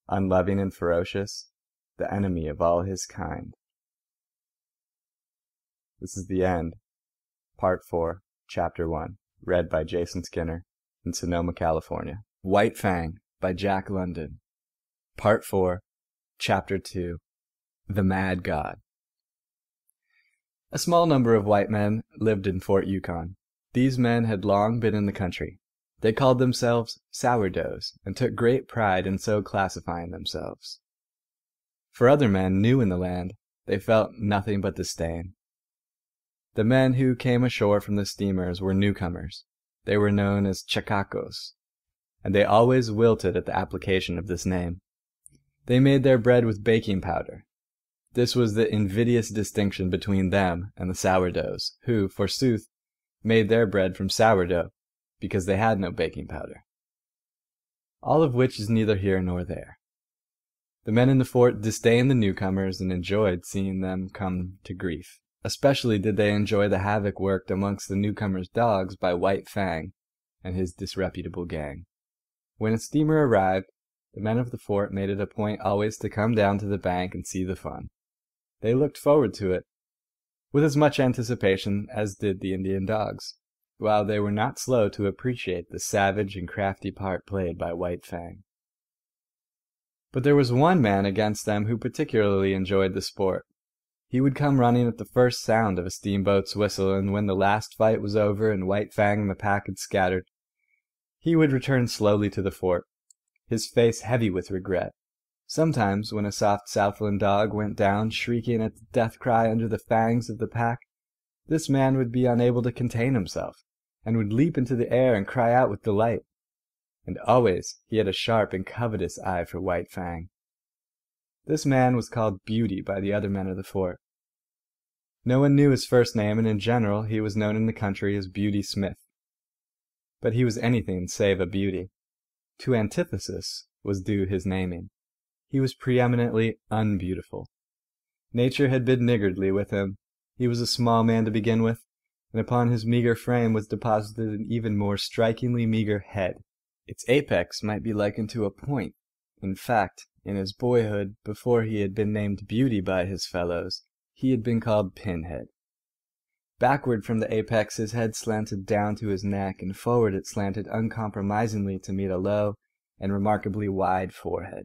unloving and ferocious, the enemy of all his kind. This is the end. Part 4, Chapter 1, read by Jason Skinner in Sonoma, California. White Fang by Jack London. Part 4, Chapter 2, The Mad God. A small number of white men lived in Fort Yukon. These men had long been in the country. They called themselves sourdoughs, and took great pride in so classifying themselves. For other men new in the land, they felt nothing but disdain. The men who came ashore from the steamers were newcomers. They were known as chacacos, and they always wilted at the application of this name. They made their bread with baking powder. This was the invidious distinction between them and the sourdoughs, who, forsooth, made their bread from sourdough, because they had no baking powder. All of which is neither here nor there. The men in the fort disdained the newcomers and enjoyed seeing them come to grief. Especially did they enjoy the havoc worked amongst the newcomers' dogs by White Fang and his disreputable gang. When a steamer arrived, the men of the fort made it a point always to come down to the bank and see the fun. They looked forward to it with as much anticipation as did the Indian dogs, while they were not slow to appreciate the savage and crafty part played by White Fang. But there was one man against them who particularly enjoyed the sport. He would come running at the first sound of a steamboat's whistle, and when the last fight was over and White Fang and the pack had scattered, he would return slowly to the fort, his face heavy with regret. Sometimes, when a soft Southland dog went down shrieking at the death cry under the fangs of the pack, this man would be unable to contain himself, and would leap into the air and cry out with delight. And always he had a sharp and covetous eye for White Fang. This man was called Beauty by the other men of the fort. No one knew his first name, and in general he was known in the country as Beauty Smith. But he was anything save a beauty. To antithesis was due his naming. He was preeminently unbeautiful. Nature had been niggardly with him. He was a small man to begin with, and upon his meagre frame was deposited an even more strikingly meagre head. Its apex might be likened to a point. In fact, in his boyhood, before he had been named Beauty by his fellows, he had been called Pinhead. Backward from the apex his head slanted down to his neck, and forward it slanted uncompromisingly to meet a low and remarkably wide forehead.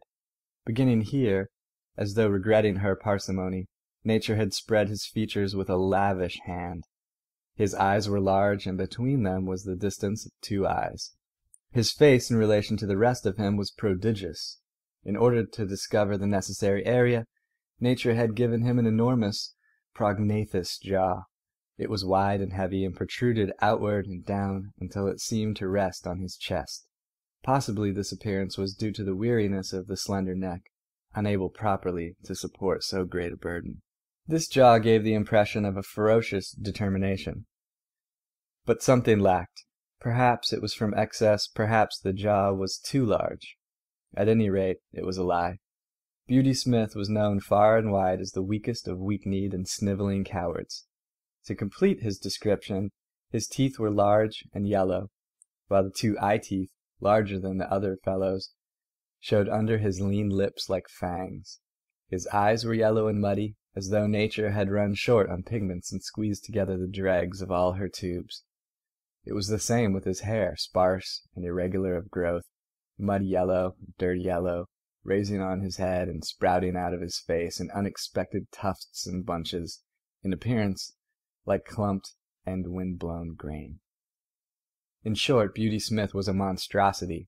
Beginning here, as though regretting her parsimony, nature had spread his features with a lavish hand. His eyes were large, and between them was the distance of 2 eyes. His face in relation to the rest of him was prodigious. In order to discover the necessary area, nature had given him an enormous prognathous jaw. It was wide and heavy, and protruded outward and down until it seemed to rest on his chest. Possibly this appearance was due to the weariness of the slender neck, unable properly to support so great a burden. This jaw gave the impression of a ferocious determination. But something lacked. Perhaps it was from excess, perhaps the jaw was too large. At any rate, it was a lie. Beauty Smith was known far and wide as the weakest of weak-kneed and sniveling cowards. To complete his description, his teeth were large and yellow, while the two eye-teeth, larger than the other fellows, showed under his lean lips like fangs. His eyes were yellow and muddy, as though nature had run short on pigments and squeezed together the dregs of all her tubes. It was the same with his hair, sparse and irregular of growth, muddy yellow, dirty yellow, raising on his head and sprouting out of his face in unexpected tufts and bunches, in appearance like clumped and wind-blown grain. In short, Beauty Smith was a monstrosity,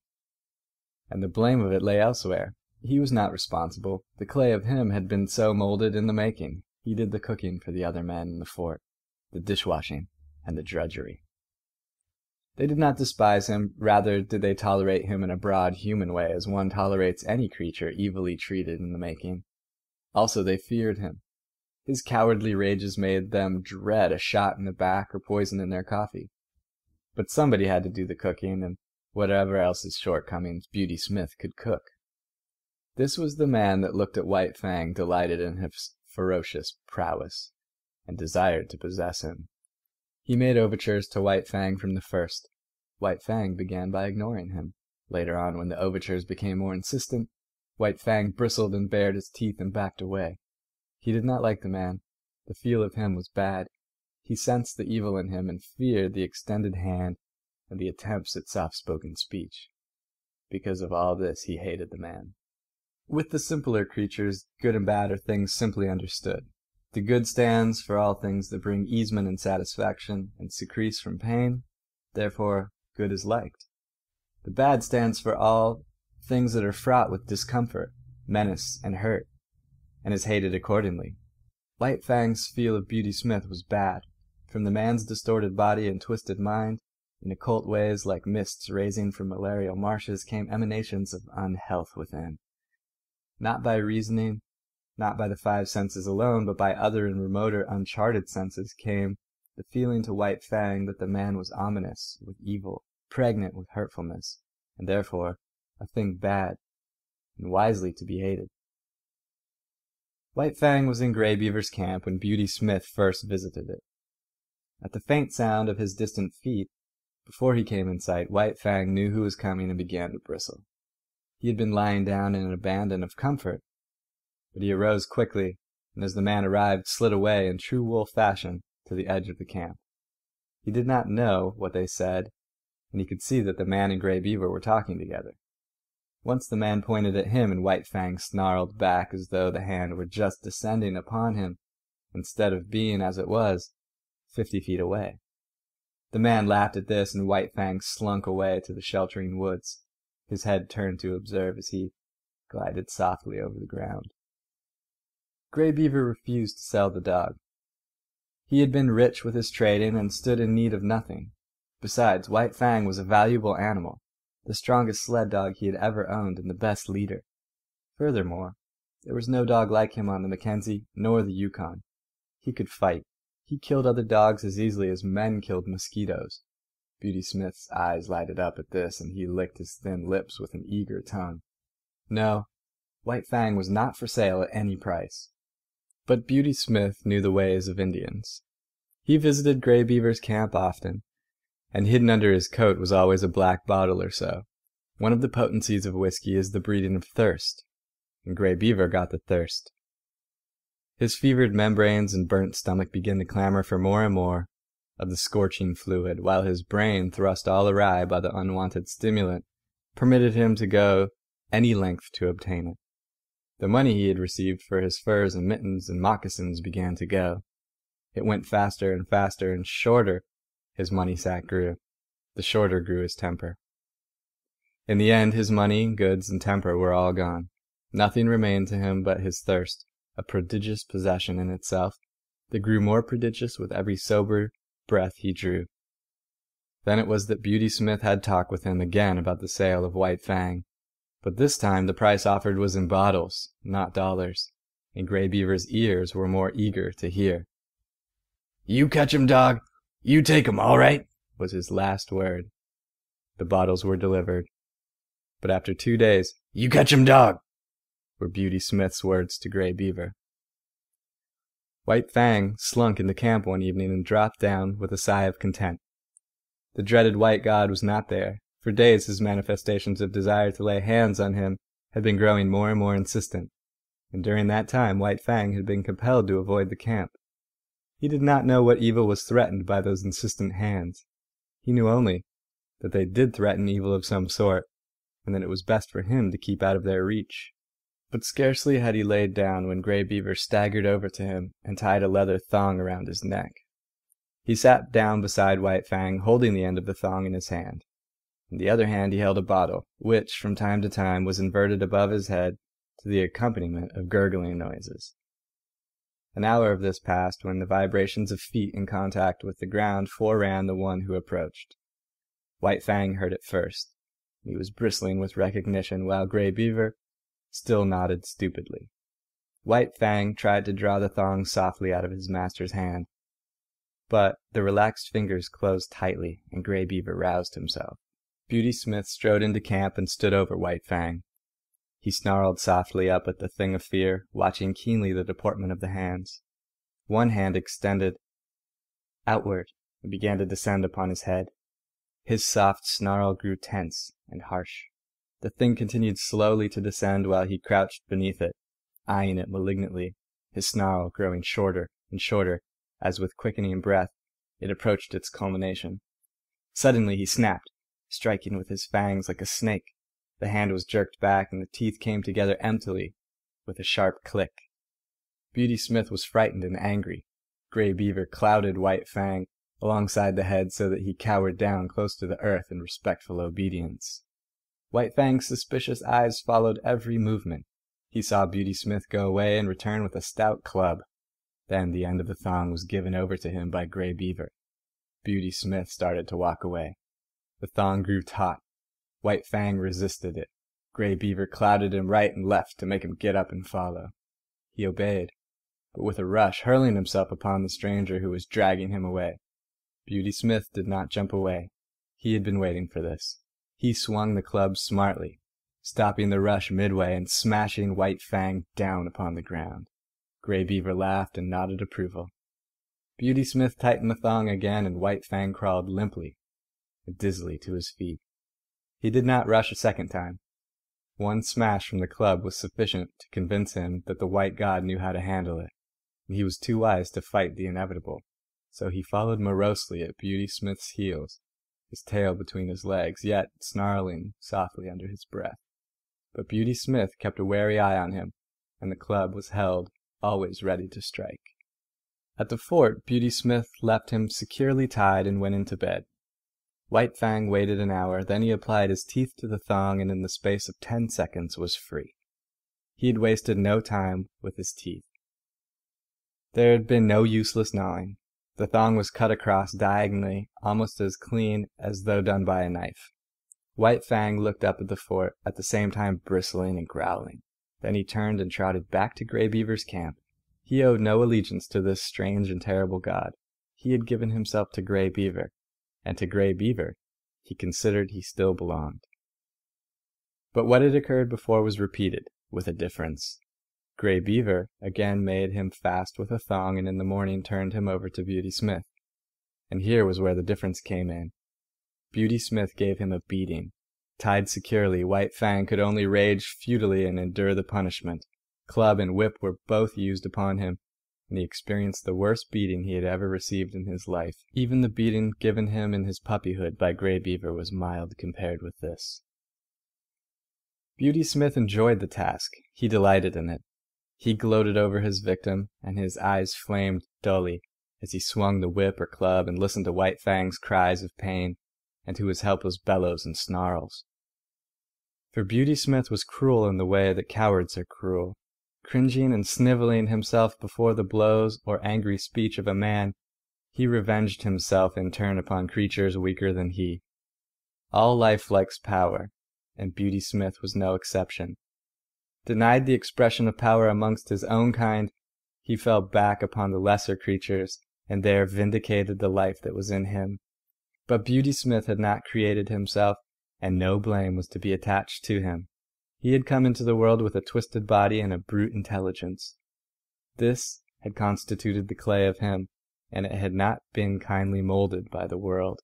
and the blame of it lay elsewhere. He was not responsible. The clay of him had been so molded in the making. He did the cooking for the other men in the fort, the dishwashing, and the drudgery. They did not despise him, rather did they tolerate him in a broad human way, as one tolerates any creature evilly treated in the making. Also they feared him. His cowardly rages made them dread a shot in the back or poison in their coffee. But somebody had to do the cooking, and whatever else his shortcomings, Beauty Smith could cook. This was the man that looked at White Fang, delighted in his ferocious prowess, and desired to possess him. He made overtures to White Fang from the first. White Fang began by ignoring him. Later on, when the overtures became more insistent, White Fang bristled and bared his teeth and backed away. He did not like the man. The feel of him was bad. He sensed the evil in him and feared the extended hand and the attempts at soft-spoken speech. Because of all this, he hated the man. With the simpler creatures, good and bad are things simply understood. The good stands for all things that bring easement and satisfaction, and secrete from pain. Therefore, good is liked. The bad stands for all things that are fraught with discomfort, menace, and hurt, and is hated accordingly. White Fang's feel of Beauty Smith was bad. From the man's distorted body and twisted mind, in occult ways like mists raising from malarial marshes, came emanations of unhealth within. Not by reasoning, not by the five senses alone, but by other and remoter uncharted senses came the feeling to White Fang that the man was ominous with evil, pregnant with hurtfulness, and therefore a thing bad, and wisely to be hated. White Fang was in Grey Beaver's camp when Beauty Smith first visited it. At the faint sound of his distant feet, before he came in sight, White Fang knew who was coming and began to bristle. He had been lying down in an abandon of comfort, but he arose quickly, and as the man arrived, slid away in true wolf fashion to the edge of the camp. He did not know what they said, and he could see that the man and Grey Beaver were talking together. Once the man pointed at him, and White Fang snarled back as though the hand were just descending upon him, instead of being, as it was, 50 feet away. The man laughed at this, and White Fang slunk away to the sheltering woods, his head turned to observe as he glided softly over the ground. Grey Beaver refused to sell the dog. He had been rich with his trading and stood in need of nothing. Besides, White Fang was a valuable animal, the strongest sled dog he had ever owned and the best leader. Furthermore, there was no dog like him on the Mackenzie nor the Yukon. He could fight. He killed other dogs as easily as men killed mosquitoes. Beauty Smith's eyes lighted up at this, and he licked his thin lips with an eager tongue. No, White Fang was not for sale at any price. But Beauty Smith knew the ways of Indians. He visited Grey Beaver's camp often, and hidden under his coat was always a black bottle or so. One of the potencies of whiskey is the breeding of thirst, and Grey Beaver got the thirst. His fevered membranes and burnt stomach began to clamor for more and more of the scorching fluid, while his brain, thrust all awry by the unwanted stimulant, permitted him to go any length to obtain it. The money he had received for his furs and mittens and moccasins began to go. It went faster and faster, and shorter his money sack grew, the shorter grew his temper. In the end, his money, goods, and temper were all gone. Nothing remained to him but his thirst, a prodigious possession in itself, that grew more prodigious with every sober breath he drew. Then it was that Beauty Smith had talk with him again about the sale of White Fang. But this time the price offered was in bottles, not dollars. and Grey Beaver's ears were more eager to hear. "You catch 'em, dog. You take 'em, all right," was his last word. The bottles were delivered. But after 2 days, "You catch 'em, dog," were Beauty Smith's words to Grey Beaver. White Fang slunk into camp one evening and dropped down with a sigh of content. The dreaded white god was not there. For days his manifestations of desire to lay hands on him had been growing more and more insistent, and during that time White Fang had been compelled to avoid the camp. He did not know what evil was threatened by those insistent hands. He knew only that they did threaten evil of some sort, and that it was best for him to keep out of their reach. But scarcely had he laid down when Grey Beaver staggered over to him and tied a leather thong around his neck. He sat down beside White Fang, holding the end of the thong in his hand. In the other hand he held a bottle, which, from time to time, was inverted above his head to the accompaniment of gurgling noises. An hour of this passed when the vibrations of feet in contact with the ground foreran the one who approached. White Fang heard it first. He was bristling with recognition, while Grey Beaver still nodded stupidly. White Fang tried to draw the thong softly out of his master's hand, but the relaxed fingers closed tightly, and Grey Beaver roused himself. Beauty Smith strode into camp and stood over White Fang. He snarled softly up at the thing of fear, watching keenly the deportment of the hands. One hand extended outward and began to descend upon his head. His soft snarl grew tense and harsh. The thing continued slowly to descend while he crouched beneath it, eyeing it malignantly, his snarl growing shorter and shorter as with quickening breath it approached its culmination. Suddenly he snapped, striking with his fangs like a snake. The hand was jerked back, and the teeth came together emptily with a sharp click. Beauty Smith was frightened and angry. Grey Beaver clouded White Fang alongside the head so that he cowered down close to the earth in respectful obedience. White Fang's suspicious eyes followed every movement. He saw Beauty Smith go away and return with a stout club. Then the end of the thong was given over to him by Grey Beaver. Beauty Smith started to walk away. The thong grew taut. White Fang resisted it. Grey Beaver clouded him right and left to make him get up and follow. He obeyed, but with a rush, hurling himself upon the stranger who was dragging him away. Beauty Smith did not jump away. He had been waiting for this. He swung the club smartly, stopping the rush midway and smashing White Fang down upon the ground. Grey Beaver laughed and nodded approval. Beauty Smith tightened the thong again, and White Fang crawled limply and dizzily to his feet. He did not rush a second time. One smash from the club was sufficient to convince him that the white god knew how to handle it, and he was too wise to fight the inevitable. So he followed morosely at Beauty Smith's heels, his tail between his legs, yet snarling softly under his breath. But Beauty Smith kept a wary eye on him, and the club was held, always ready to strike. At the fort, Beauty Smith left him securely tied and went into bed. White Fang waited an hour, then he applied his teeth to the thong, and in the space of 10 seconds was free. He had wasted no time with his teeth. There had been no useless gnawing. The thong was cut across diagonally, almost as clean as though done by a knife. White Fang looked up at the fort, at the same time bristling and growling. Then he turned and trotted back to Grey Beaver's camp. He owed no allegiance to this strange and terrible god. He had given himself to Grey Beaver, and to Grey Beaver he considered he still belonged. But what had occurred before was repeated, with a difference. Grey Beaver again made him fast with a thong, and in the morning turned him over to Beauty Smith. And here was where the difference came in. Beauty Smith gave him a beating. Tied securely, White Fang could only rage futilely and endure the punishment. Club and whip were both used upon him, and he experienced the worst beating he had ever received in his life. Even the beating given him in his puppyhood by Grey Beaver was mild compared with this. Beauty Smith enjoyed the task. He delighted in it. He gloated over his victim, and his eyes flamed dully as he swung the whip or club and listened to White Fang's cries of pain and to his helpless bellows and snarls. For Beauty Smith was cruel in the way that cowards are cruel. Cringing and snivelling himself before the blows or angry speech of a man, he revenged himself in turn upon creatures weaker than he. All life likes power, and Beauty Smith was no exception. Denied the expression of power amongst his own kind, he fell back upon the lesser creatures, and there vindicated the life that was in him. But Beauty Smith had not created himself, and no blame was to be attached to him. He had come into the world with a twisted body and a brute intelligence. This had constituted the clay of him, and it had not been kindly molded by the world.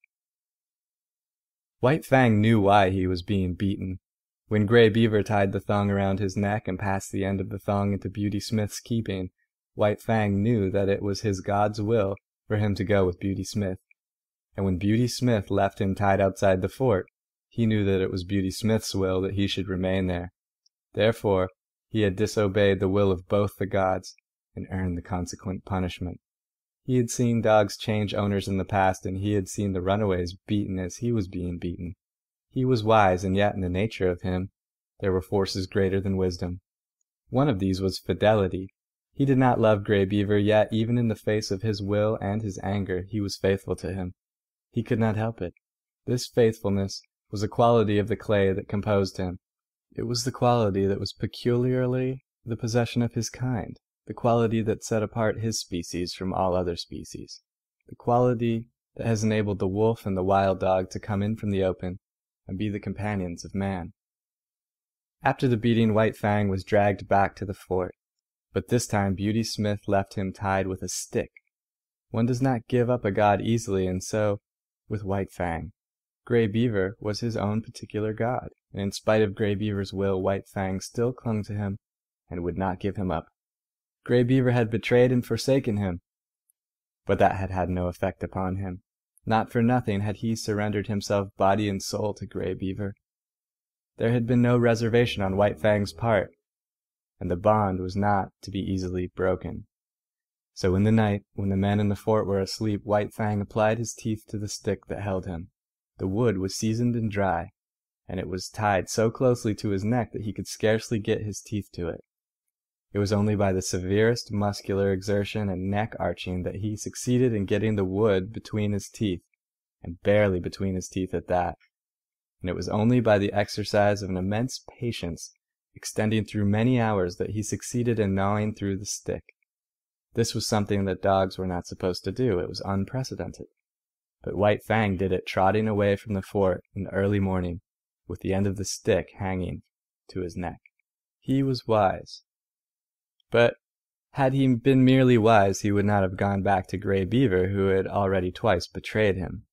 White Fang knew why he was being beaten. When Grey Beaver tied the thong around his neck and passed the end of the thong into Beauty Smith's keeping, White Fang knew that it was his God's will for him to go with Beauty Smith. And when Beauty Smith left him tied outside the fort, he knew that it was Beauty Smith's will that he should remain there. Therefore, he had disobeyed the will of both the gods and earned the consequent punishment. He had seen dogs change owners in the past, and he had seen the runaways beaten as he was being beaten. He was wise, and yet in the nature of him there were forces greater than wisdom. One of these was fidelity. He did not love Grey Beaver, yet even in the face of his will and his anger he was faithful to him. He could not help it. This faithfulness was a quality of the clay that composed him. It was the quality that was peculiarly the possession of his kind, the quality that set apart his species from all other species, the quality that has enabled the wolf and the wild dog to come in from the open and be the companions of man. After the beating, White Fang was dragged back to the fort, but this time Beauty Smith left him tied with a stick. One does not give up a god easily, and so with White Fang. Grey Beaver was his own particular god, and in spite of Grey Beaver's will, White Fang still clung to him and would not give him up. Grey Beaver had betrayed and forsaken him, but that had had no effect upon him. Not for nothing had he surrendered himself body and soul to Grey Beaver. There had been no reservation on White Fang's part, and the bond was not to be easily broken. So in the night, when the men in the fort were asleep, White Fang applied his teeth to the stick that held him. The wood was seasoned and dry, and it was tied so closely to his neck that he could scarcely get his teeth to it. It was only by the severest muscular exertion and neck arching that he succeeded in getting the wood between his teeth, and barely between his teeth at that. And it was only by the exercise of an immense patience, extending through many hours, that he succeeded in gnawing through the stick. This was something that dogs were not supposed to do. It was unprecedented. But White Fang did it trotting away from the fort in the early morning, with the end of the stick hanging to his neck. He was wise. But had he been merely wise, he would not have gone back to Grey Beaver, who had already twice betrayed him.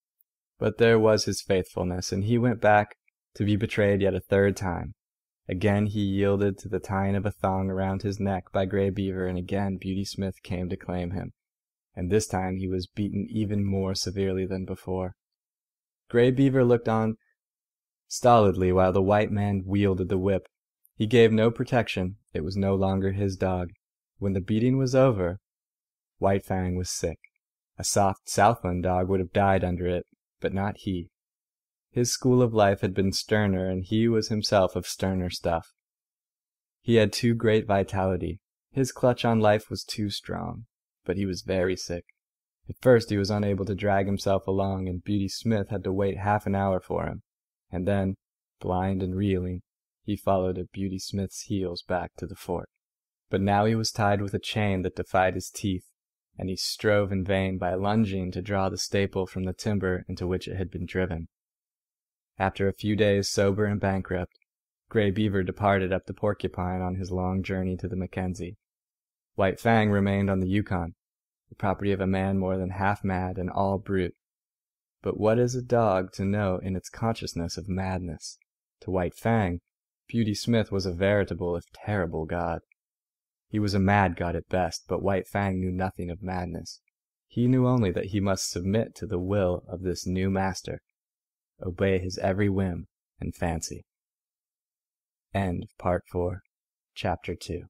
But there was his faithfulness, and he went back to be betrayed yet a third time. Again he yielded to the tying of a thong around his neck by Grey Beaver, and again Beauty Smith came to claim him, and this time he was beaten even more severely than before. Grey Beaver looked on stolidly while the white man wielded the whip. He gave no protection. It was no longer his dog. When the beating was over, White Fang was sick. A soft Southland dog would have died under it, but not he. His school of life had been sterner, and he was himself of sterner stuff. He had too great vitality. His clutch on life was too strong, but he was very sick. At first he was unable to drag himself along, and Beauty Smith had to wait half an hour for him, and then, blind and reeling, he followed at Beauty Smith's heels back to the fort. But now he was tied with a chain that defied his teeth, and he strove in vain by lunging to draw the staple from the timber into which it had been driven. After a few days sober and bankrupt, Grey Beaver departed up the Porcupine on his long journey to the Mackenzie. White Fang remained on the Yukon, the property of a man more than half mad and all brute. But what is a dog to know in its consciousness of madness? To White Fang, Beauty Smith was a veritable if terrible god. He was a mad god at best, but White Fang knew nothing of madness. He knew only that he must submit to the will of this new master, obey his every whim and fancy. End of Part 4, Chapter 2.